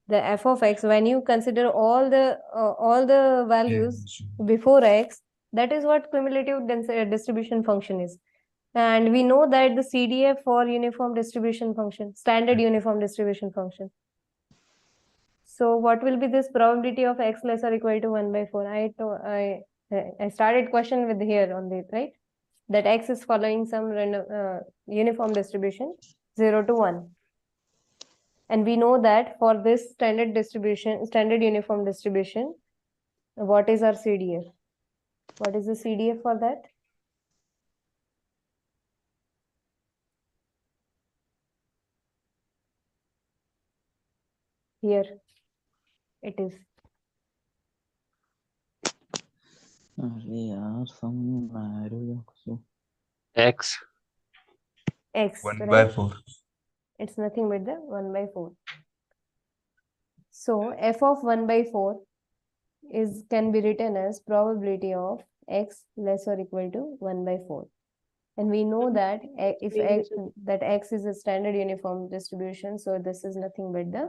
The f of x, when you consider all the values before x, that is what cumulative distribution function is. And we know that the CDF for uniform distribution function, standard uniform distribution function. So what will be this probability of x less or equal to 1 by 4? I started question with here on this, right? That x is following some random uniform distribution 0 to 1. And we know that for this standard uniform distribution, what is our CDF? What is the CDF for that? Here it is. x. X, 1 right? by 4. It's nothing but the 1 by 4. So f of 1 by 4 can be written as probability of x less or equal to 1 by 4. And we know that if x is a standard uniform distribution, so this is nothing but the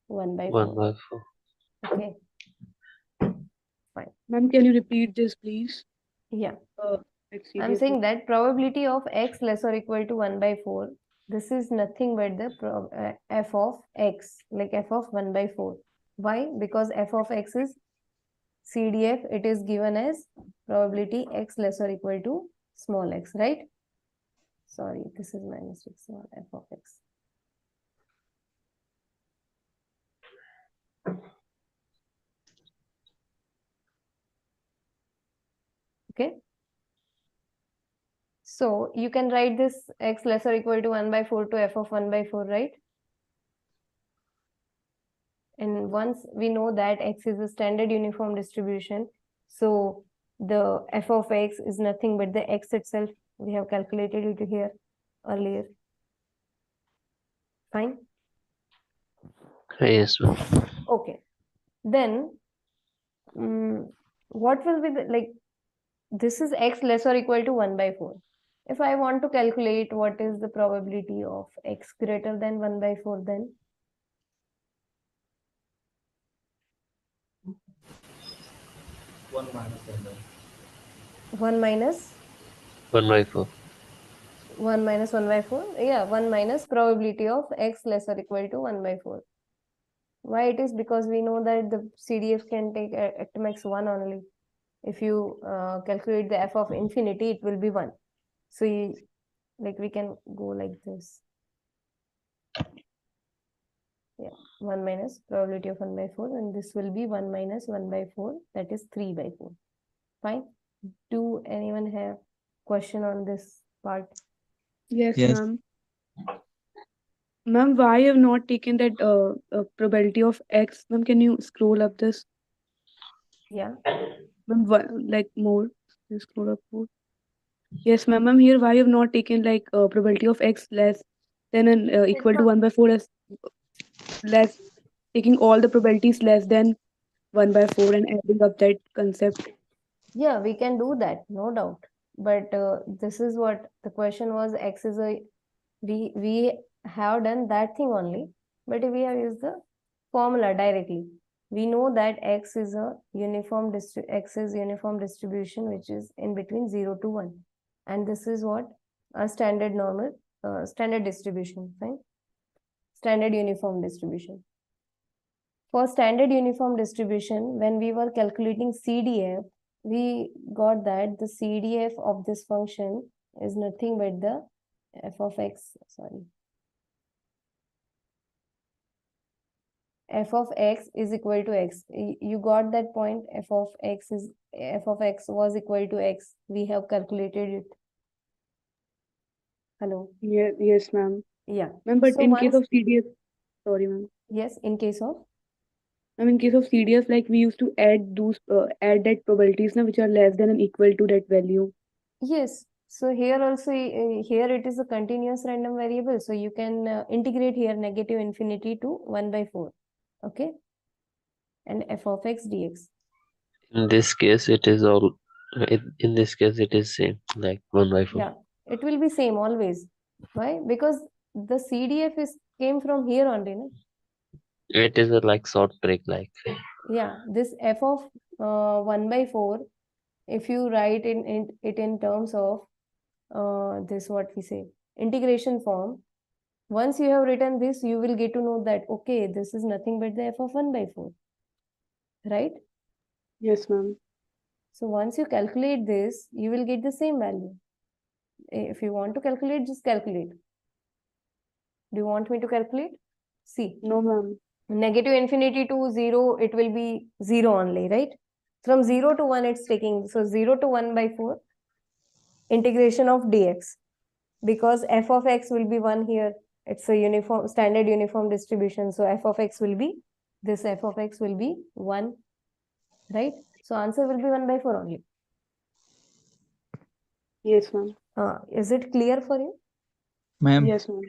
1 by 4. 1 by 4. Okay. Fine. Ma'am, can you repeat this, please? Yeah. I'm CDF. saying that probability of x less or equal to 1 by 4, this is nothing but the f of x, like f of 1 by 4. Why? Because f of x is CDF, it is given as probability x less or equal to small x, right? Sorry, this is my mistake, small f of x. Okay. So you can write this x less or equal to 1 by 4 to f of 1 by 4, right? And once we know that x is a standard uniform distribution, so the f of x is nothing but the x itself. We have calculated it here earlier. Fine. Yes, ma'am. Okay. Then what will be the, like, this is x less or equal to 1 by 4. If I want to calculate what is the probability of x greater than 1 by 4, then 1 minus 1 by 1 minus 1 by 4. 1 minus 1 by 4. Yeah, 1 minus probability of x less or equal to 1 by 4. Why it is? Because we know that the CDF can take at max 1 only. If you calculate the f of infinity, it will be 1. So we can go like this. Yeah, 1 minus probability of 1 by 4, and this will be 1 minus 1 by 4, that is 3 by 4. Fine. Do anyone have question on this part? Yes, Yes. ma'am. Ma'am, why you have not taken that probability of x? Ma'am, can you scroll up this? Yeah. Ma'am, like more. Just scroll up more. Yes, ma'am. Ma'am, here why you have not taken like probability of x less than an equal to 1 by 4 as less, taking all the probabilities less than 1 by 4 and adding up that concept. Yeah, we can do that, no doubt. But this is what the question was. X is a, we have done that thing only, but we have used the formula directly. We know that x is a uniform x is uniform distribution, which is in between 0 to 1, and this is what a standard normal standard distribution. Fine. Standard uniform distribution. For standard uniform distribution, when we were calculating CDF, we got that the CDF of this function is nothing but the f of x, f of x is equal to x. You got that point? F of x was equal to x. We have calculated it. Hello? Yes, ma'am. Yeah. Ma'am, but So in case once, of CDF, sorry, ma'am. yes, in case of? I mean, in case of CDF, like we used to add those add that probabilities now, which are less than and equal to that value. Yes. So here also, here it is a continuous random variable. So you can integrate here negative infinity to 1 by 4. Okay. And f of x dx. In this case, it is all. In this case, it is same, like 1 by 4. Yeah, it will be same always. Why? Because the CDF is came from here only, no? It is a like short break, like. Yeah, this f of 1 by 4, if you write it in terms of this, what we say, integration form, once you have written this, you will get to know that, okay, this is nothing but the f of 1 by 4, right? Yes, ma'am. So once you calculate this, you will get the same value. If you want to calculate, just calculate. Do you want me to calculate? See. No, ma'am. Negative infinity to 0, it will be 0 only, right? From 0 to 1, it's taking, so 0 to 1 by 4, integration of dx. Because f of x will be 1 here. It's a uniform, standard uniform distribution. So f of x will be, this f of x will be 1, right? So answer will be 1 by 4 only. Yes, ma'am. Is it clear for you? Ma'am, Yes, ma'am.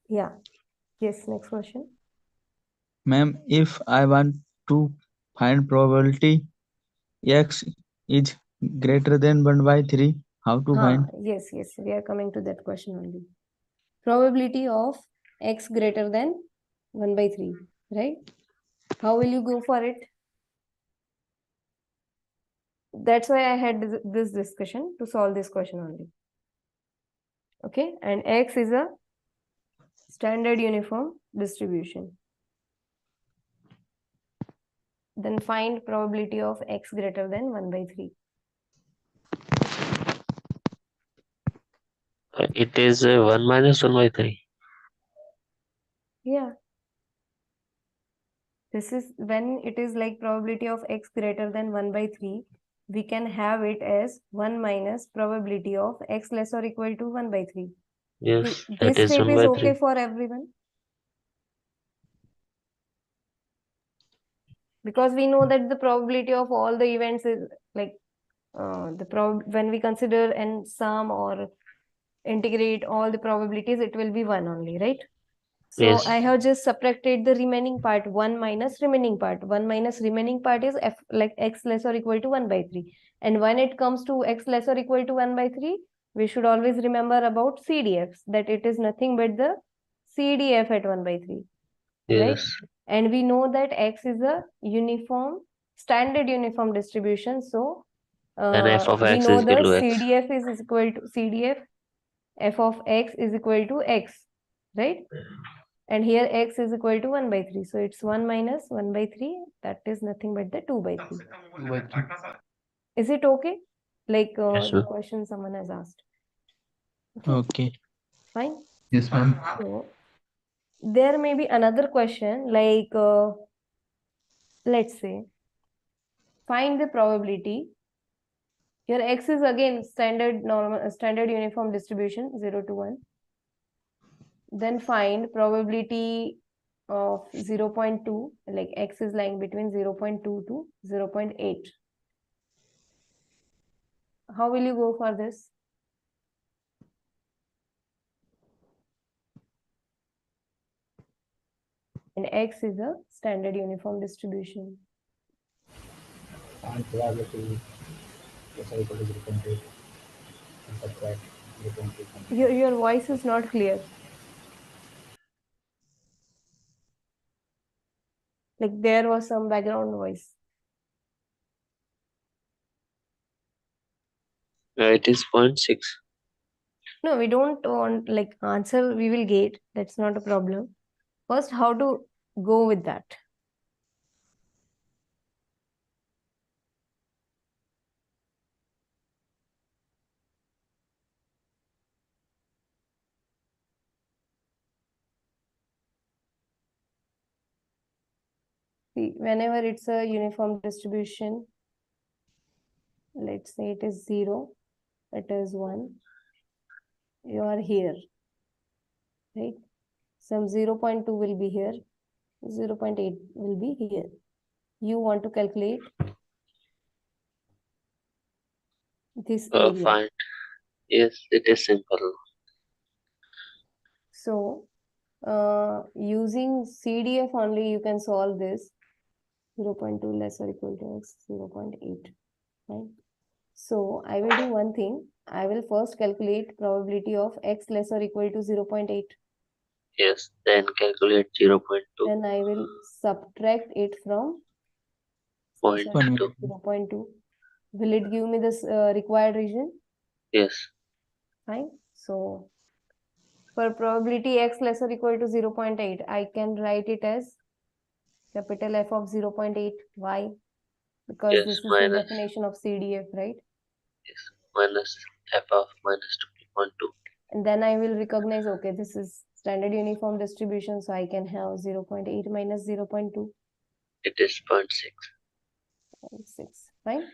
Yeah. Yes, next question. ma'am, if I want to find probability x is greater than 1 by 3, how to find? Yes, we are coming to that question only. Probability of x greater than 1 by 3, right? How will you go for it? That's why I had this discussion to solve this question only. Okay, and x is a standard uniform distribution. Then find probability of x greater than 1 by 3. It is 1 minus 1 by 3. Yeah. This is when it is like probability of x greater than 1 by 3. we can have it as 1 minus probability of x less or equal to 1 by 3. Yes, that This is step 1 is by okay 3. for everyone? Because we know that the probability of all the events is like when we consider and sum or integrate all the probabilities, it will be 1 only, right? So Yes. I have just subtracted the remaining part, 1 minus remaining part. 1 minus remaining part is f like x less or equal to 1 by 3. And when it comes to x less or equal to 1 by 3, we should always remember about CDFs, that it is nothing but the CDF at 1 by 3. Right? Yes. And we know that x is a standard uniform distribution. So Then f of we x know is equal the to x. CDF is equal to CDF f of x is equal to x, right? And here x is equal to 1 by 3. So it's 1 minus 1 by 3. That is nothing but the 2 by 3. Is it okay? Like Yes, the ma'am. question someone has asked. Okay. Fine. Yes, ma'am. So there may be another question like, let's say, find the probability. Here x is again standard uniform distribution 0 to 1. Then find probability of 0.2, like x is lying between 0.2 to 0.8. How will you go for this? And x is a standard uniform distribution. And probability is equal to 0.8 and subtract 0.2. Your voice is not clear. Like there was some background noise. It is 0.6. No, we don't want like answer we will get. That's not a problem. First, how to go with that? See, whenever it's a uniform distribution, let's say it is 0, it is 1, you are here, right? Some 0.2 will be here, 0.8 will be here. You want to calculate this area. Fine. Yes, it is simple. So, using CDF only, you can solve this. 0.2 less or equal to x, 0.8, right? So, I will do one thing. I will first calculate probability of x less or equal to 0.8. Yes, then calculate 0.2. Then I will subtract it from 0.2. 0.2. Will it give me this required region? Yes. Fine. So, for probability x less or equal to 0.8, I can write it as capital F of 0.8. Why? Because Yes, this is the minus. definition of CDF, right? Yes, minus f of minus 2.2. And then I will recognize, okay, this is standard uniform distribution, so I can have 0.8 minus 0.2. It is 0.6. 0.6, fine?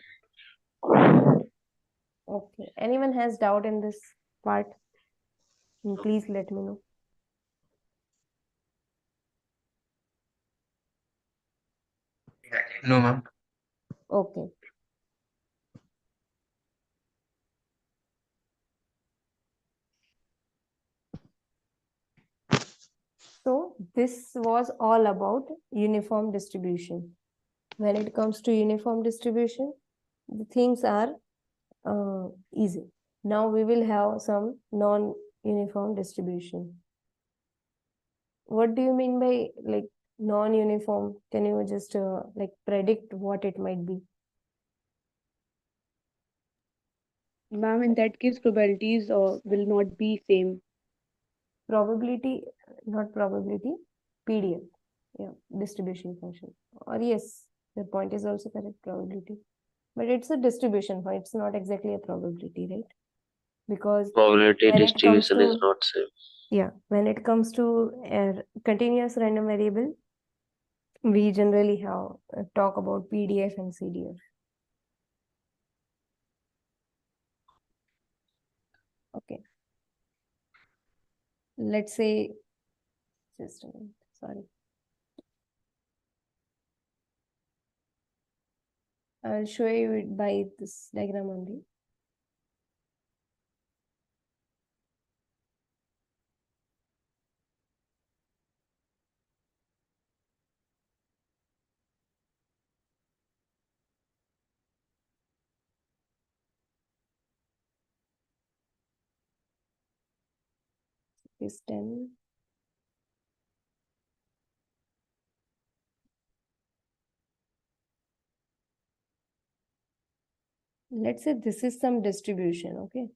Okay. Anyone has doubt in this part? Please let me know. No, ma'am. Okay. So this was all about uniform distribution. When it comes to uniform distribution, the things are easy. Now we will have some non-uniform distribution. What do you mean by like non-uniform? Can you just like predict what it might be? Ma'am, in that case, probabilities will not be same. Probability, not probability, PDF. Yeah, distribution function. Or yes, your point is also correct, probability. But it's a distribution function. It's not exactly a probability, right? Because Probability when it comes distribution is to, not same. yeah, when it comes to a continuous random variable, we generally have talk about PDF and CDF. let's say, just a minute, sorry. I'll show you it by this diagram only. Is 10. Let's say this is some distribution, okay?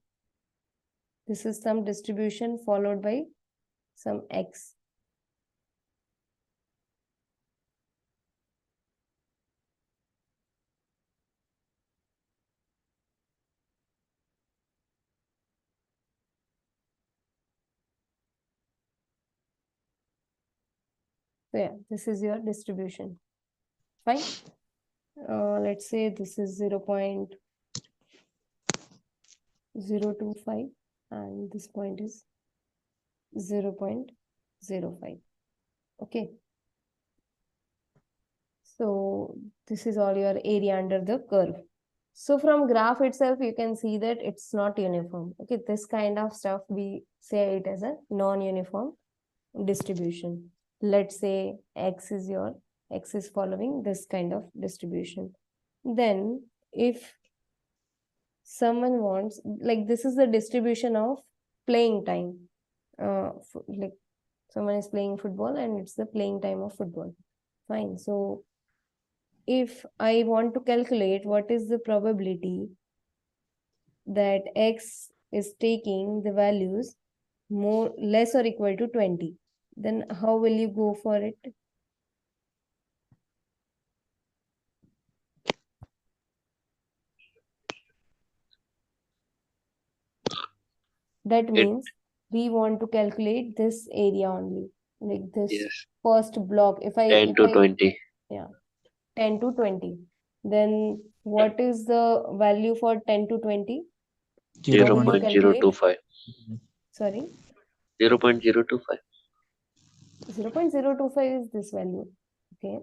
This is some distribution followed by some x. So yeah, this is your distribution. Fine. Let's say this is 0.025 and this point is 0.05. Okay. So this is all your area under the curve. So from graph itself, you can see that it's not uniform. Okay, this kind of stuff, we say it as a non-uniform distribution. Let's say x is following this kind of distribution. Then if someone wants, like this is the distribution of playing time. Like someone is playing football and it's the playing time of football. Fine. So if I want to calculate what is the probability that x is taking the values less or equal to 20, then how will you go for it? That means we want to calculate this area only, like this first block. If I 10 to 20. Yeah, 10 to 20. Then what is the value for 10 to 20? 0.025. Sorry? 0.025. 0.025 is this value. Okay.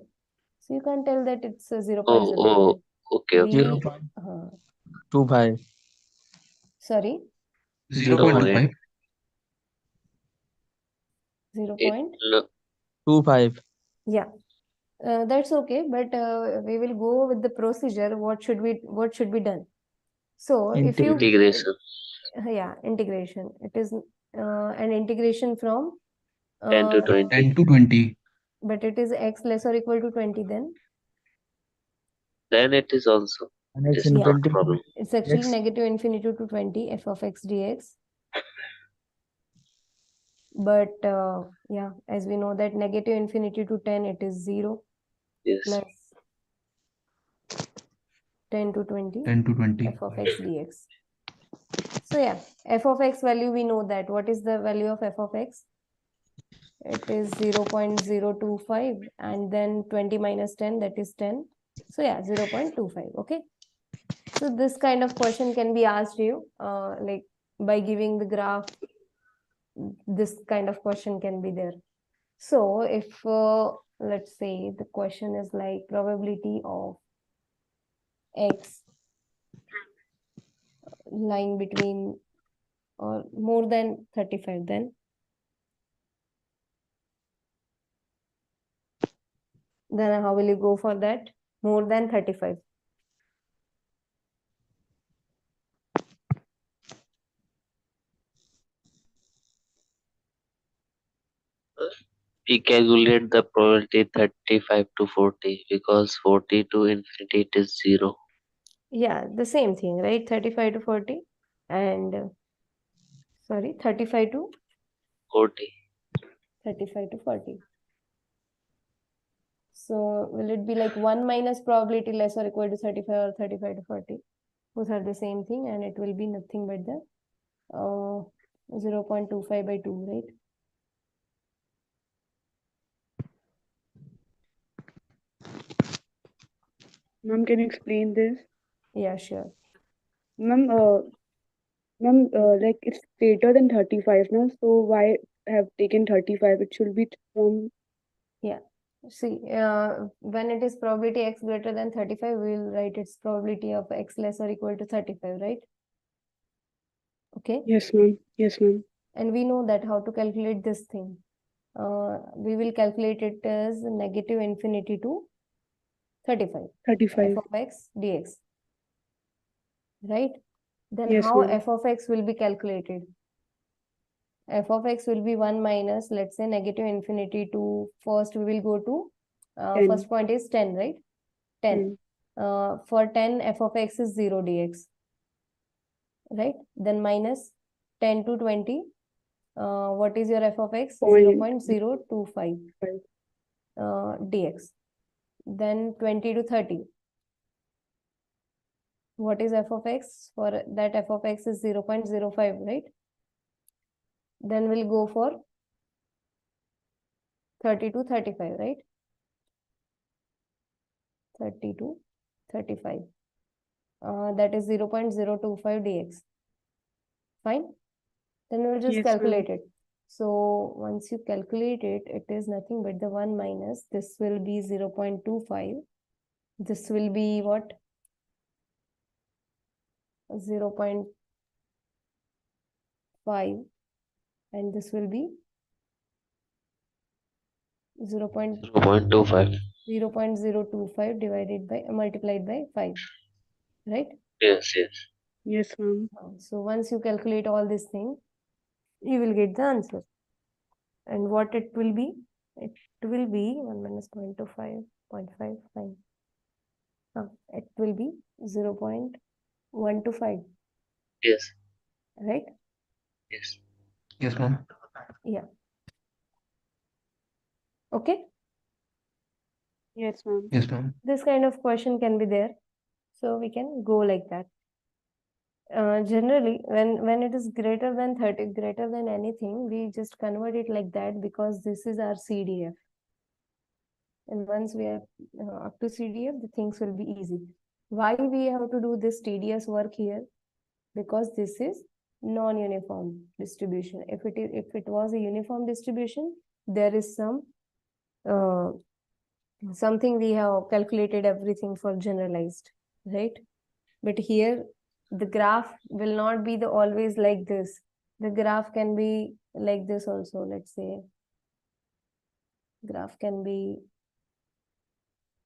So you can tell that it's a 0.05. Oh, okay. We, 0.25. Sorry? 0.5. 0.25. Yeah. That's okay, but we will go with the procedure. What should be done? So if you integration. Yeah, integration. It is an integration from 10 to 20. 10 to 20. But it is x less or equal to 20 Then it is also It's not a problem. It's actually negative infinity to 20 f of x dx. But yeah, as we know that negative infinity to 10, it is 0. Yes. Plus 10 to 20. 10 to 20. F of x dx. So yeah, f of x value, we know that. What is the value of f of x? It is 0.025 and then 20 minus 10, that is 10. So yeah, 0.25. Okay. So this kind of question can be asked you, like by giving the graph, this kind of question can be there. So if let's say the question is like probability of x lying between or more than 35, then how will you go for that? More than 35. We calculate the probability 35 to 40 because 40 to infinity it is 0. Yeah, the same thing, right? 35 to 40 and sorry, 35 to 40. 35 to 40. So will it be like 1 minus probability less or equal to 35 or 35 to 40? Both are the same thing and it will be nothing but the 0.25 by 2, right? Ma'am, can you explain this? Yeah, sure. Ma'am, like it's greater than 35 now, so why have taken 35. It should be from. Yeah. See, when it is probability x greater than 35, we will write its probability of x less or equal to 35, right? Okay. Yes, ma'am. Yes, ma'am. And we know that how to calculate this thing. We will calculate it as negative infinity to 35. 35. F of x dx. Right? Then Yes, how ma'am. f of x will be calculated? F of x will be 1 minus, let's say, negative infinity to, first we will go to, 10. first point is 10, right? 10. For 10, f of x is 0 dx. Right? Then minus 10 to 20. What is your f of x? 0.025 dx. Then 20 to 30. What is f of x? For that, f of x is 0.05, right? Then we'll go for 30 to 35, right? 30 to 35. That is 0.025 dx. Fine. Then we'll just Yes, calculate it. So once you calculate it, it is nothing but the 1 minus, this will be 0.25. This will be what? 0.5. And this will be 0.25. 0.025 divided by, multiplied by 5. Right? Yes, yes. Yes, ma'am. So once you calculate all these things, you will get the answer. And what it will be? It will be 1 minus 0.25, 0.5, fine. It will be 0.125. Yes. Right? Yes. Yes, ma'am. Yeah. Okay? Yes, ma'am. Yes, ma'am. This kind of question can be there. So we can go like that. Generally, when it is greater than 30, greater than anything, we just convert it like that because this is our CDF. And once we are up to CDF, the things will be easy. Why we have to do this tedious work here? Because this is non-uniform distribution. If it was a uniform distribution, there is something we have calculated everything for generalized, right? But here the graph will not be the always like this. The graph can be like this also. Let's say graph can be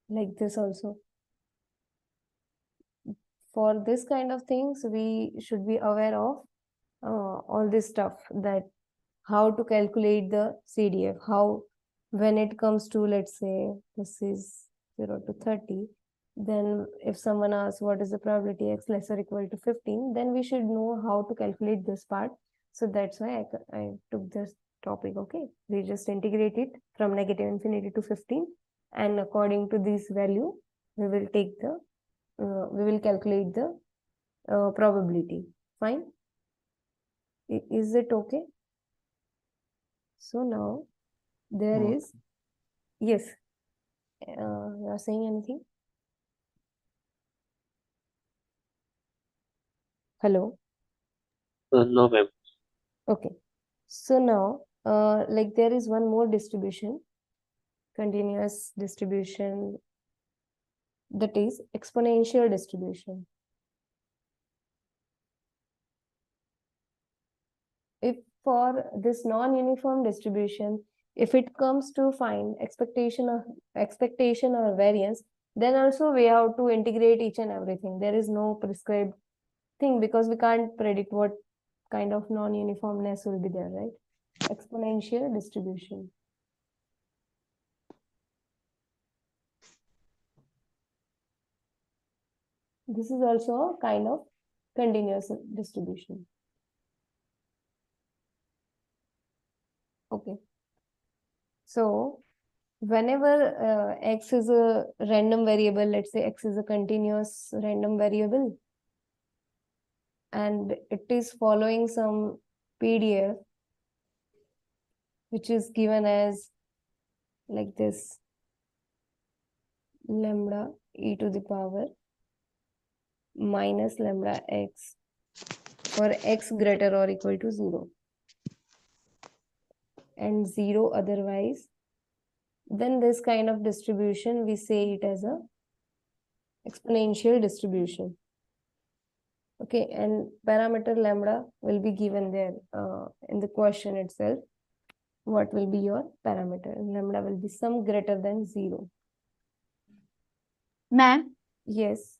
like this also. For this kind of things, we should be aware of all this stuff, that how to calculate the CDF, how when it comes to, let's say, this is 0 to 30, then if someone asks what is the probability x less or equal to 15, then we should know how to calculate this part. So that's why I took this topic. Okay, we just integrate it from negative infinity to 15, and according to this value, we will take the we will calculate the probability. Fine. Is it okay? So now there is, yes, you are saying anything? Hello? No, ma'am. Okay. So now, like there is one more distribution, continuous distribution, that is exponential distribution. If for this non-uniform distribution, if it comes to find expectation or variance, then also we have to integrate each and everything. There is no prescribed thing because we can't predict what kind of non-uniformness will be there, right? Exponential distribution. This is also a kind of continuous distribution. Okay. So whenever x is a random variable, let's say x is a continuous random variable, and it is following some PDF, which is given as like this, lambda e to the power minus lambda x for x greater or equal to 0. and 0 otherwise, then this kind of distribution, we say it as a exponential distribution. Okay, and parameter lambda will be given there in the question itself. What will be your parameter? Lambda will be some greater than 0. Ma'am, Yes.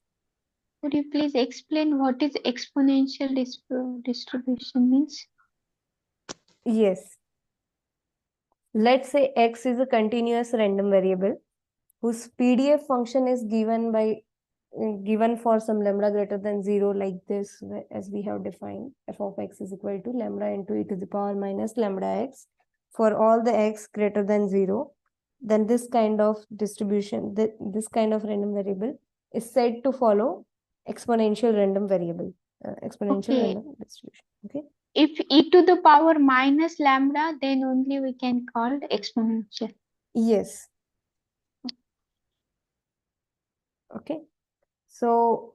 could you please explain what is exponential distribution means? Yes. Let's say x is a continuous random variable whose PDF function is given by given for some lambda greater than 0 like this, as we have defined. F of x is equal to lambda into e to the power minus lambda x for all the x greater than 0. Then this kind of distribution, this kind of random variable is said to follow exponential random variable, exponential Okay. random distribution. Okay. If e to the power minus lambda, then only we can call it exponential. Yes. Okay. So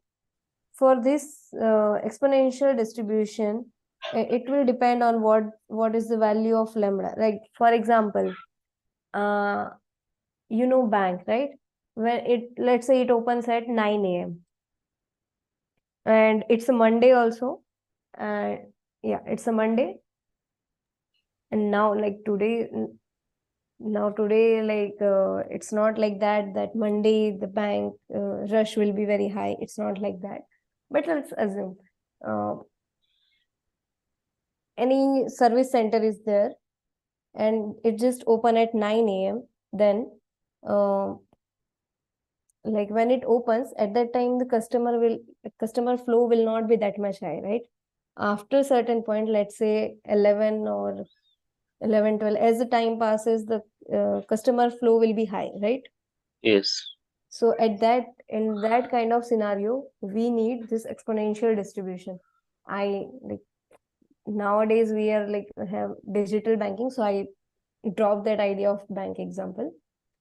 for this exponential distribution, it will depend on what is the value of lambda. Like for example, bank, right? When let's say it opens at 9 a.m. and it's a Monday also. Yeah, it's a Monday. And now like today, it's not like that Monday the bank rush will be very high. It's not like that. But let's assume any service center is there and it just open at 9 a.m. Then like when it opens, at that time the customer flow will not be that much high, right? After a certain point, let's say 11 or 11, 12, as the time passes, the customer flow will be high, right? Yes. So in that kind of scenario, we need this exponential distribution. Nowadays we are have digital banking, so I drop that idea of bank example.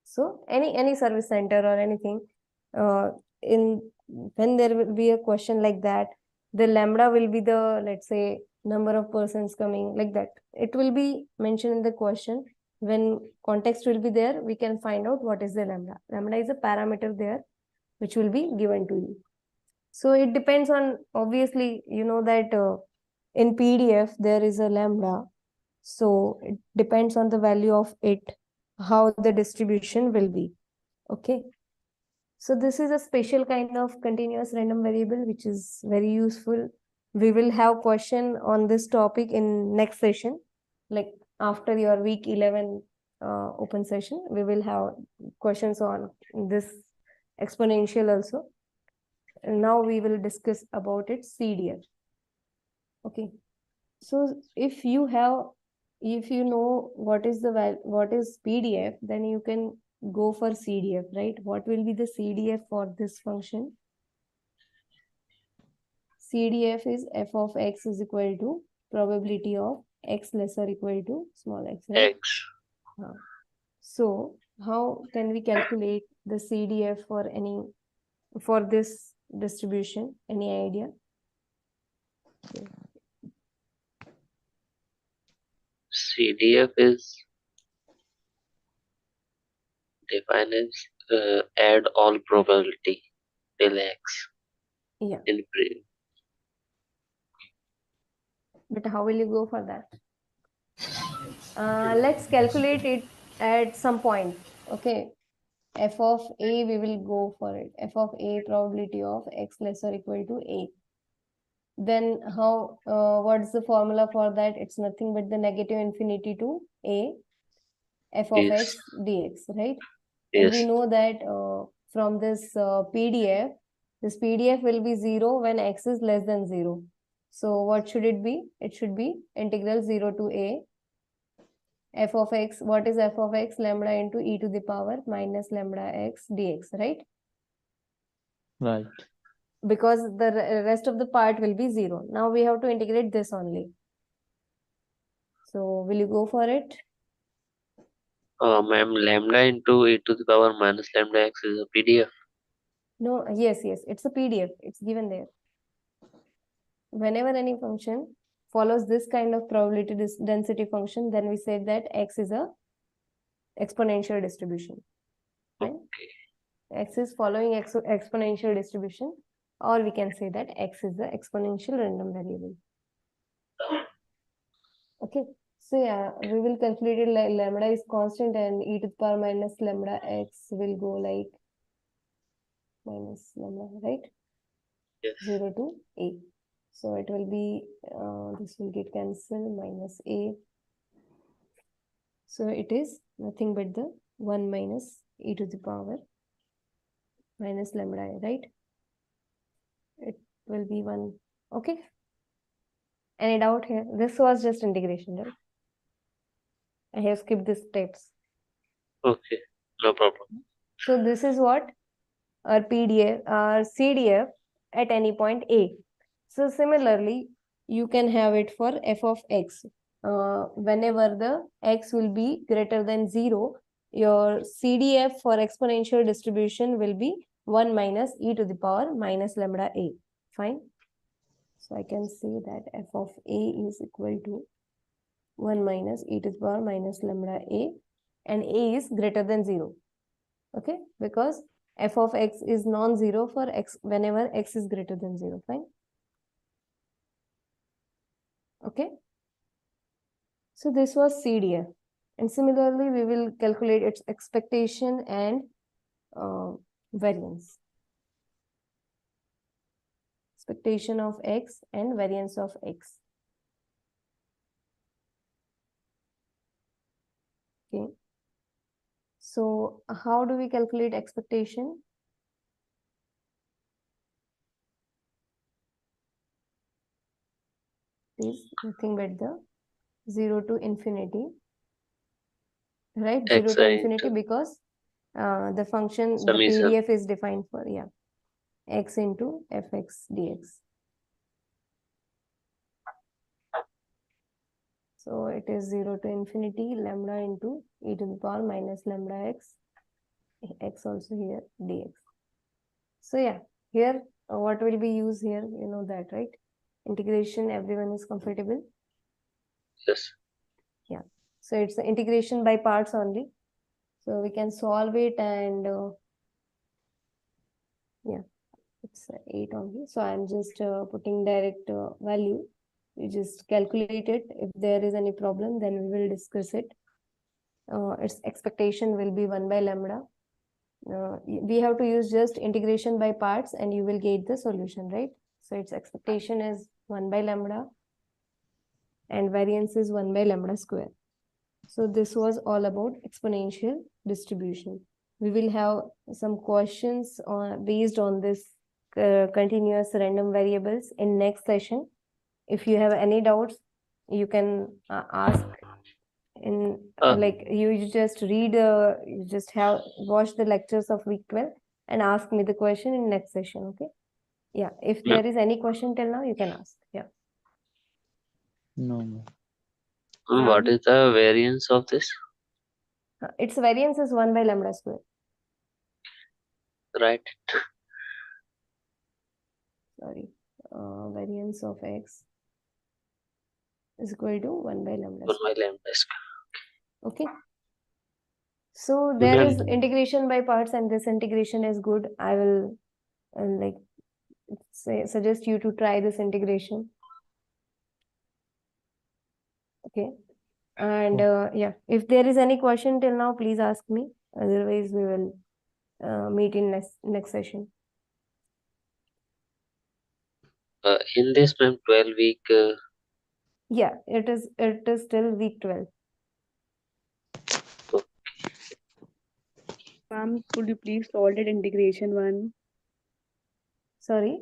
So any service center or anything, when there will be a question like that, the lambda will be the, let's say, number of persons coming, like that. It will be mentioned in the question. When context will be there, we can find out what is the lambda. Lambda is a parameter there which will be given to you. So it depends on, obviously, that in PDF there is a lambda. So it depends on the value of it, how the distribution will be. Okay. So this is a special kind of continuous random variable, which is very useful. We will have question on this topic in next session. Like after your week 11 open session, we will have questions on this exponential also. And now we will discuss about its CDF. Okay. So if you know what is PDF, then you can go for CDF, right? What will be the CDF for this function? CDF is f of x is equal to probability of x lesser equal to small x, right? X. So how can we calculate the CDF for this distribution? Any idea? Okay. CDF is defined as add all probability till x. Yeah. In pre. But how will you go for that? Let's calculate it at some point. Okay. F of a, we will go for it. F of a, probability of x lesser equal to a. Then what's the formula for that? It's nothing but the negative infinity to a f of Yes. x dx, right? Yes. And we know that from this PDF, this PDF will be 0 when x is less than 0. So what should it be? It should be integral 0 to a f of x. What is f of x? Lambda into e to the power minus lambda x dx, right? Right. Because the rest of the part will be 0. Now we have to integrate this only. So will you go for it? Ma'am, lambda into e to the power minus lambda x is a PDF. No, yes, it's a PDF. It's given there. Whenever any function follows this kind of probability density function, then we say that X is a exponential distribution. Right? X is following exponential distribution, or we can say that X is the exponential random variable. Okay, so yeah, we will calculate it like lambda is constant and e to the power minus lambda x will go like minus lambda, right? Yes. 0 to a. So it will be, this will get cancelled, minus a. So it is nothing but the 1 minus e to the power minus lambda a, right? It will be 1. Okay. Any doubt here? This was just integration, right? I have skipped these steps. Okay, no problem. So this is what our PDF or CDF at any point A. So similarly, you can have it for f of x. Whenever the x will be greater than 0, your CDF for exponential distribution will be 1 minus e to the power minus lambda a. Fine. So I can say that f of a is equal to 1 minus e to the power minus lambda a, and a is greater than 0. Okay, because f of x is non-zero for x whenever x is greater than 0. Fine. Okay. So this was CDF. And similarly, we will calculate its expectation and variance. Expectation of x and variance of x. Okay. So how do we calculate expectation? Is nothing but the 0 to infinity, right? 0 to infinity, because the function, the PDF is defined for, yeah, x into fx dx. So it is 0 to infinity lambda into e to the power minus lambda x also here dx. So yeah, here what will be used here, you know that, right? Integration, everyone is comfortable? Yes. Yeah. So it's the integration by parts only. So we can solve it, and yeah, it's 8 only. So I'm just putting direct value. We just calculate it. If there is any problem, then we will discuss it. Its expectation will be 1 by lambda. We have to use just integration by parts and you will get the solution, right? So its expectation is 1 by lambda and variance is 1 by lambda square. So this was all about exponential distribution. We will have some questions based on this continuous random variables in next session. If you have any doubts, you can ask in like you just read, you just have watch the lectures of week 12 and ask me the question in next session. Okay. Yeah. If there is any question till now, you can ask. Yeah. No. What is the variance of this? Its variance is 1 by lambda square. Right. Sorry. Variance of x is equal to 1 by lambda 1 square. by lambda square. Okay. So there is integration by parts, and this integration is good. I will like suggest you to try this integration. Okay. And yeah, if there is any question till now, please ask me. Otherwise, we will meet in next session. In this, ma'am, 12 week. Yeah, it is till week 12. Ma'am, could you please solve that integration one? Sorry?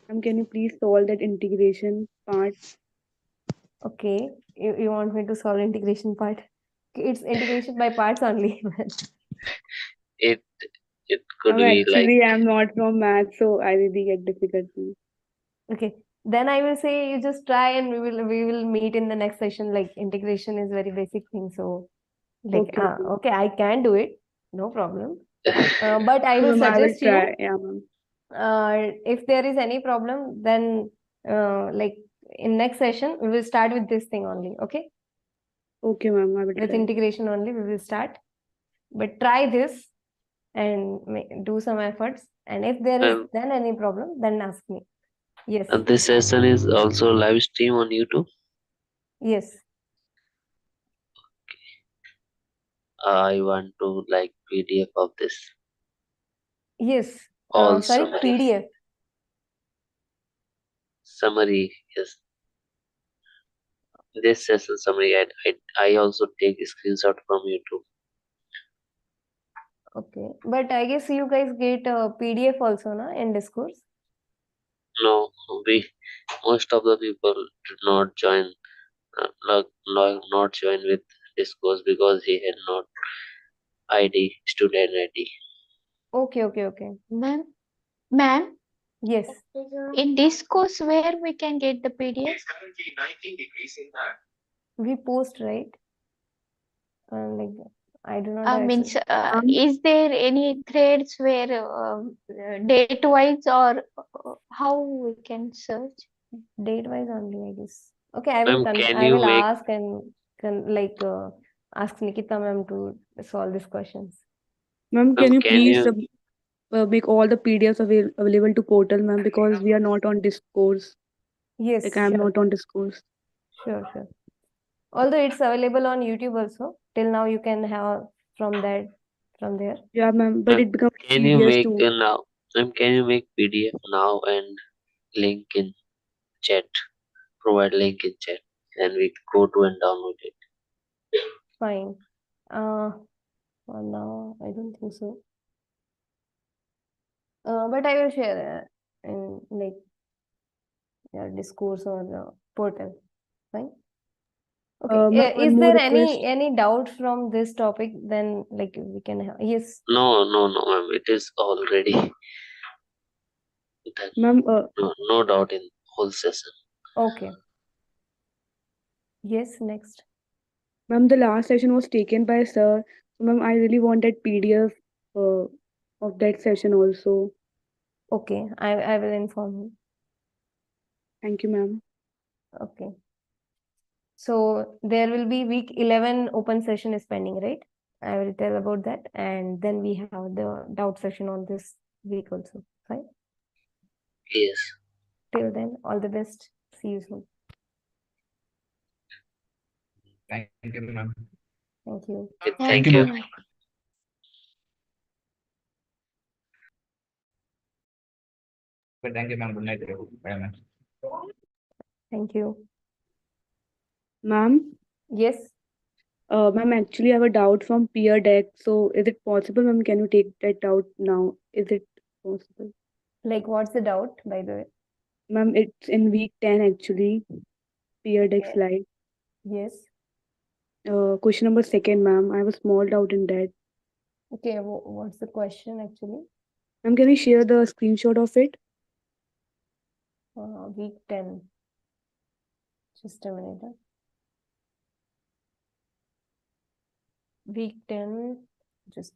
Ma'am, can you please solve that integration part? Okay, you want me to solve integration part? It's integration by parts only. It could be actually, like. I'm not from math, so I really get difficulty. Okay, then I will say you just try, and we will meet in the next session. Like integration is very basic thing, so like okay, I can do it, no problem. But I will suggest you. Yeah, ma'am. If there is any problem, then like in next session, we will start with this thing only. Okay. Okay, ma'am. I will With try. integration only, we will start. But try this and do some efforts. And if there is then any problem, then ask me. Yes. And this session is also live stream on YouTube. Yes. I want to like PDF of this. Yes. All Sorry, summary. PDF. Summary, yes. This session summary, I also take a screenshot from YouTube. Okay. But I guess you guys get a PDF also, na, in Discourse? No, most of the people did not join, not join with Discourse because he had not ID, student ID. Okay. Ma'am, Yes. in Discourse where we can get the PDF? We post, right? Like, I do not have Means access. is there any threads where date wise or how we can search? Date wise only, I guess. Okay, I will Ma'am, can I you will make ask and ask Nikita ma'am to solve these questions. Ma'am, ma'am, can you can please you make all the PDFs available to portal, ma'am, because we are not on Discourse. Yes, Like I'm sure. not on Discourse. Sure. Although it's available on YouTube also. Till now you can have from there. Yeah, ma'am, but it becomes can you tedious make to. now? Ma'am, can you make PDF now and link in chat? Provide link in chat, and we go to and download it. Fine. For now, I don't think so. But I will share in Discourse or portal. Fine. Okay. Ma'am, Is one more there request. any doubt from this topic? Then we can have. Yes. No, ma'am. It is already done. Ma'am, No doubt in whole session. Okay. Yes. Next. ma'am, the last session was taken by sir. So, ma'am, I really wanted PDF of that session also. Okay. I will inform you. Thank you, ma'am. Okay. So there will be week 11 open session is pending, right? I will tell about that, and then we have the doubt session on this week also. Fine. Yes. Till then, all the best. See you soon. Thank you, ma'am. Thank you. Thank you. Thank you, ma'am. Good night. Bye, ma'am. Thank you. Ma'am, Yes. ma'am, actually, I have a doubt from peer deck. So, is it possible, ma'am? Can you take that doubt now? Is it possible? Like, what's the doubt, by the way? Ma'am, it's in week 10 actually. Peer deck Okay. slide. Yes. Question number 2, ma'am. I have a small doubt in that. Okay. What's the question actually? Ma'am, can you share the screenshot of it? Week 10. Just a minute. Week 10. Just.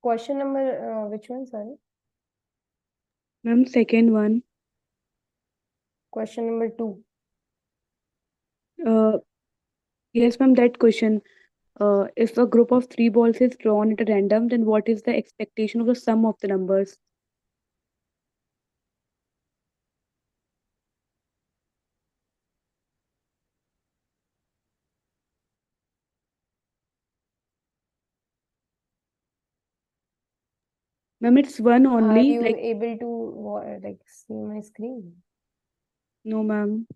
Question number, which one, sorry? Ma'am, second one. Question number 2. Yes, ma'am, that question. If a group of 3 balls is drawn at a random, then what is the expectation of the sum of the numbers? Ma'am, it's one Are only. you Like, able to see my screen? no, ma'am.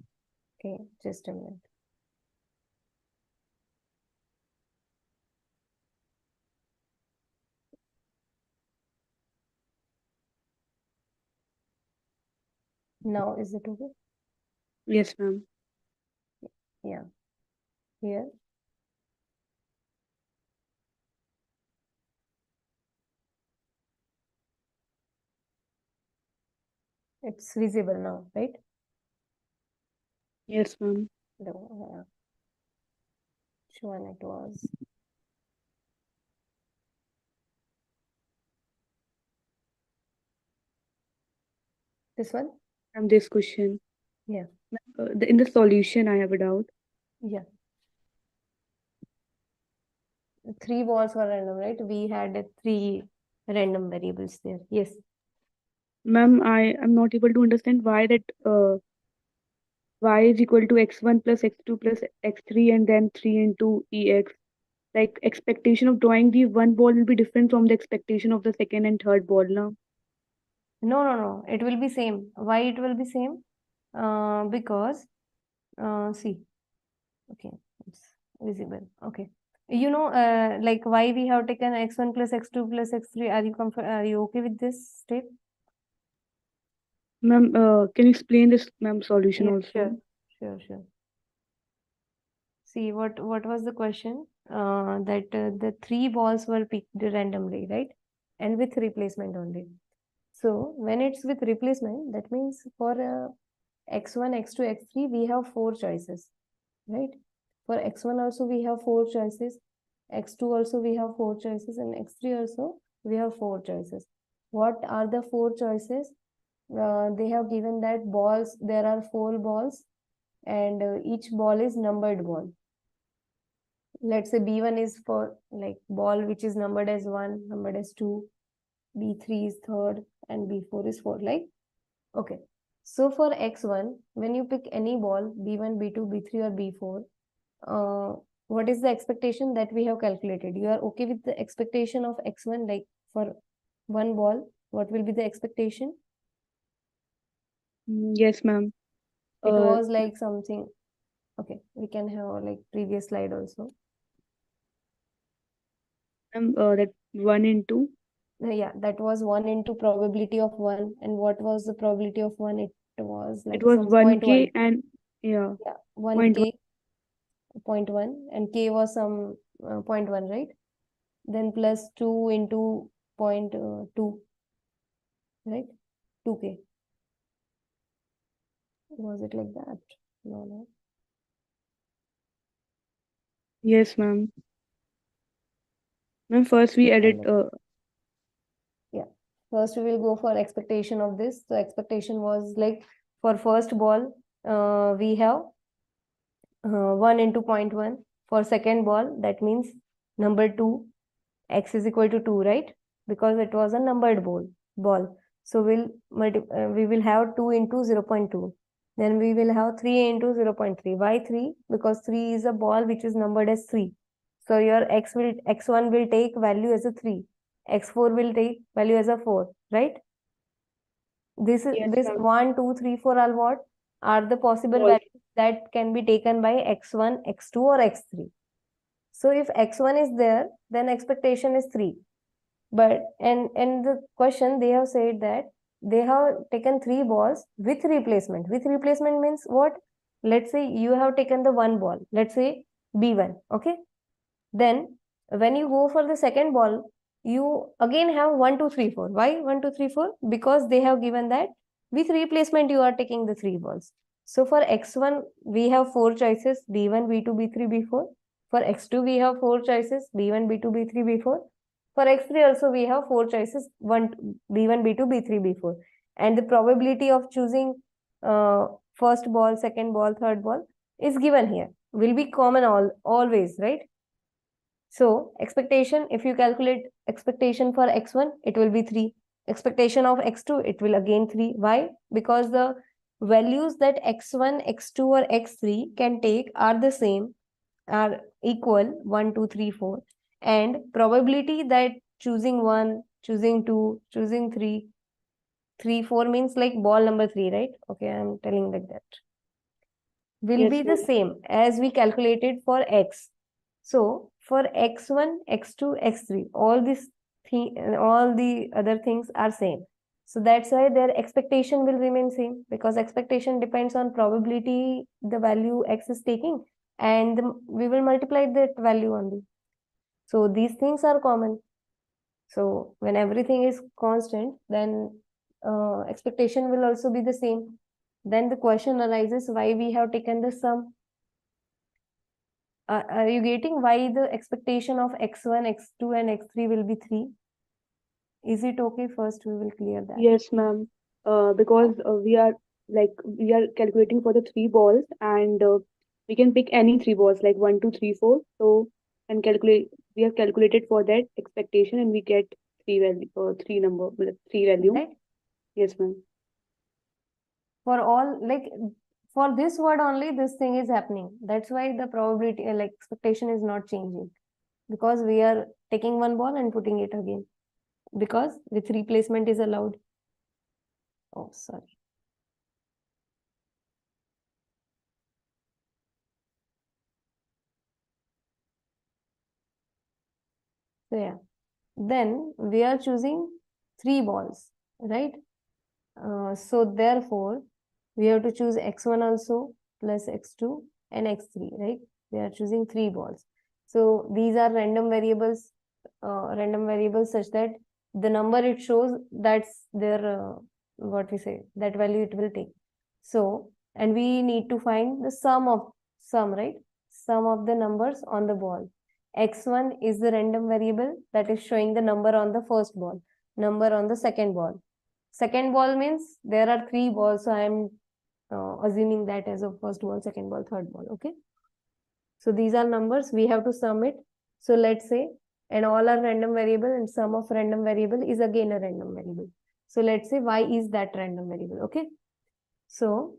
Okay, just a minute. Now is it okay? Yes, ma'am. Yeah. Here. It's visible now, right? Yes, ma'am. No, which one it was? This one? Ma'am, this question. Yeah. In the solution, I have a doubt. Yeah. 3 balls were random, right? We had 3 random variables there. Yes. Ma'am, I am not able to understand why that y is equal to x1 plus x2 plus x3 and then 3 into ex. Like expectation of drawing the one ball will be different from the expectation of the second and third ball now. No. It will be same. Why it will be same? Because see. Okay, it's visible. Okay. You know, like why we have taken x1 plus x2 plus x3. Are you okay with this step? Ma'am, can you explain this, ma'am, solution Yeah, also? sure. See, what was the question? That the 3 balls were picked randomly, right? And with replacement only. So when it's with replacement, that means for x1, x2, x3, we have 4 choices, right? For x1 also we have 4 choices, x2 also we have 4 choices, and x3 also we have 4 choices. What are the 4 choices? They have given that balls, there are 4 balls, and each ball is numbered ball. Let's say B1 is for like ball which is numbered as 1, numbered as 2, B3 is 3rd, and B4 is 4, like, okay. So for x1, when you pick any ball, B1, B2, B3 or B4, what is the expectation that we have calculated? You are okay with the expectation of x1, like for one ball, what will be the expectation? Yes, ma'am. It was like something, okay, we can have like previous slide also. That 1 into? Yeah, that was 1 into probability of 1. And what was the probability of 1? It was like It was some 1K 0.1. and yeah, 1K, 0.1, and K was some 0.1, right? Then plus 2 into 0.2, right? 2K. Was it like that? No. Yes, ma'am. Ma'am, first we added. Yeah. First we will go for expectation of this. So expectation was like for first ball, we have 1 into 0.1. For second ball, that means number 2, x is equal to 2, right? Because it was a numbered ball. So we will have 2 into 0.2. Then we will have 3 into 0.3. Why 3? Because 3 is a ball which is numbered as 3. So your x1 will take value as a 3. x4 will take value as a 4, right? This 1, 2, 3, 4 are what? Are the possible values that can be taken by x1, x2 or x3. So if x1 is there, then expectation is 3. But and the question they have said that they have taken 3 balls with replacement. With replacement means what? Let's say you have taken the 1 ball. Let's say B1. Okay. Then when you go for the second ball, you again have 1, 2, 3, 4. Why 1, 2, 3, 4? Because they have given that with replacement you are taking the 3 balls. So for x1 we have 4 choices, B1, B2, B3, B4. For x2 we have 4 choices, B1, B2, B3, B4. For x3 also we have 4 choices, B1, B2, B3, B4. And the probability of choosing first ball, second ball, third ball is given here. Will be common always, right? So expectation, if you calculate expectation for x1, it will be 3. Expectation of x2, it will again 3. Why? Because the values that x1, x2 or x3 can take are the same, are equal, 1, 2, 3, 4. And probability that choosing 1, choosing 2, choosing 3, 3, 4 means like ball number 3, right? Okay, I'm telling like that. Will be the same as we calculated for x. So for x1, x2, x3, all the other things are same. So that's why their expectation will remain same, because expectation depends on probability the value x is taking, and we will multiply that value only. So these things are common. So when everything is constant, then expectation will also be the same. Then the question arises why we have taken the sum. Are you getting why the expectation of x1, x2 and x3 will be 3? Is it okay? First we will clear that. Yes, ma'am. Because we are calculating for the 3 balls, and we can pick any 3 balls like 1, 2, 3, 4. So and we have calculated for that expectation, and we get 3 value. Right? Yes, ma'am. For all, like for this word only, this thing is happening. That's why the probability, like expectation is not changing, because we are taking one ball and putting it again, because with replacement is allowed. Oh, sorry. So yeah, then we are choosing 3 balls, right? So therefore, we have to choose x1 also plus x2 and x3, right? We are choosing 3 balls. So these are random variables such that the number it shows, that's their what we say, that value it will take. So, and we need to find the sum, right? Sum of the numbers on the ball. X1 is the random variable that is showing the number on the first ball, number on the second ball. Second ball means there are 3 balls, so I am assuming that as a first ball, second ball, third ball. Okay. So these are numbers, we have to sum it. So let's say, and all are random variable, and sum of random variable is again a random variable. So let's say y is that random variable. Okay. So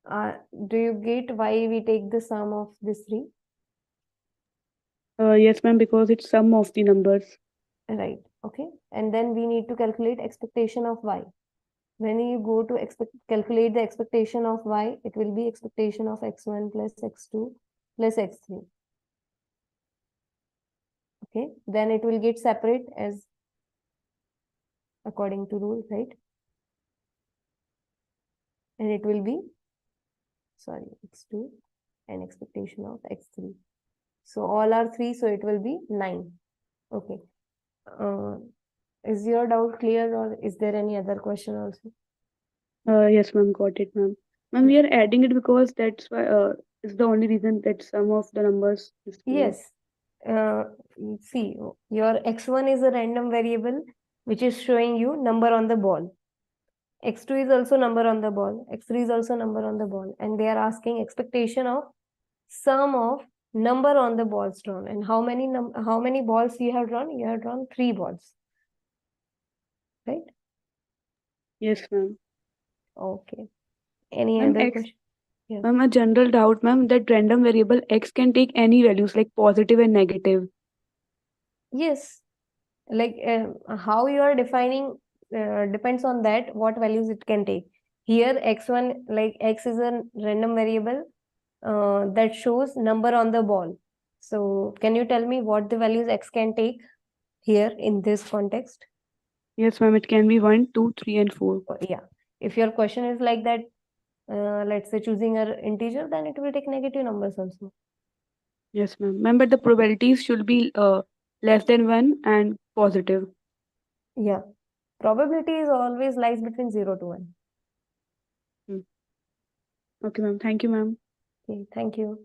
do you get why we take the sum of these 3? Yes, ma'am, because it's sum of the numbers. Right. Okay. And then we need to calculate expectation of y. When you go to calculate the expectation of y, it will be expectation of x1 plus x2 plus x3. Okay, then it will get separate as according to rule, right? And it will be, sorry, x2 and expectation of x3. So all are 3, so it will be 9. Okay. Is your doubt clear, or is there any other question also? Yes, ma'am, got it, ma'am. Ma'am, we are adding it because that's why it's the only reason that sum of the numbers is 4. Yes. See, your x1 is a random variable which is showing you number on the ball. x2 is also number on the ball. x3 is also number on the ball. And they are asking expectation of sum of number on the balls drawn. And how many balls you have drawn? You have drawn 3 balls. Right? Yes, ma'am. Okay. Any Ma'am, other question? Yeah. Ma'am, a general doubt, ma'am, that random variable x can take any values like positive and negative. Yes. Like how you are defining depends on that, what values it can take. Here, x1, like x is a random variable that shows number on the ball. So can you tell me what the values x can take here in this context? Yes, ma'am, it can be 1, 2, 3, and 4. Yeah. If your question is like that, let's say choosing an integer, then it will take negative numbers also. Yes, ma'am. Ma'am, but the probabilities should be less than 1 and positive. Yeah. Probability is always lies between 0 to 1. Okay, ma'am. Thank you, ma'am. Okay, thank you.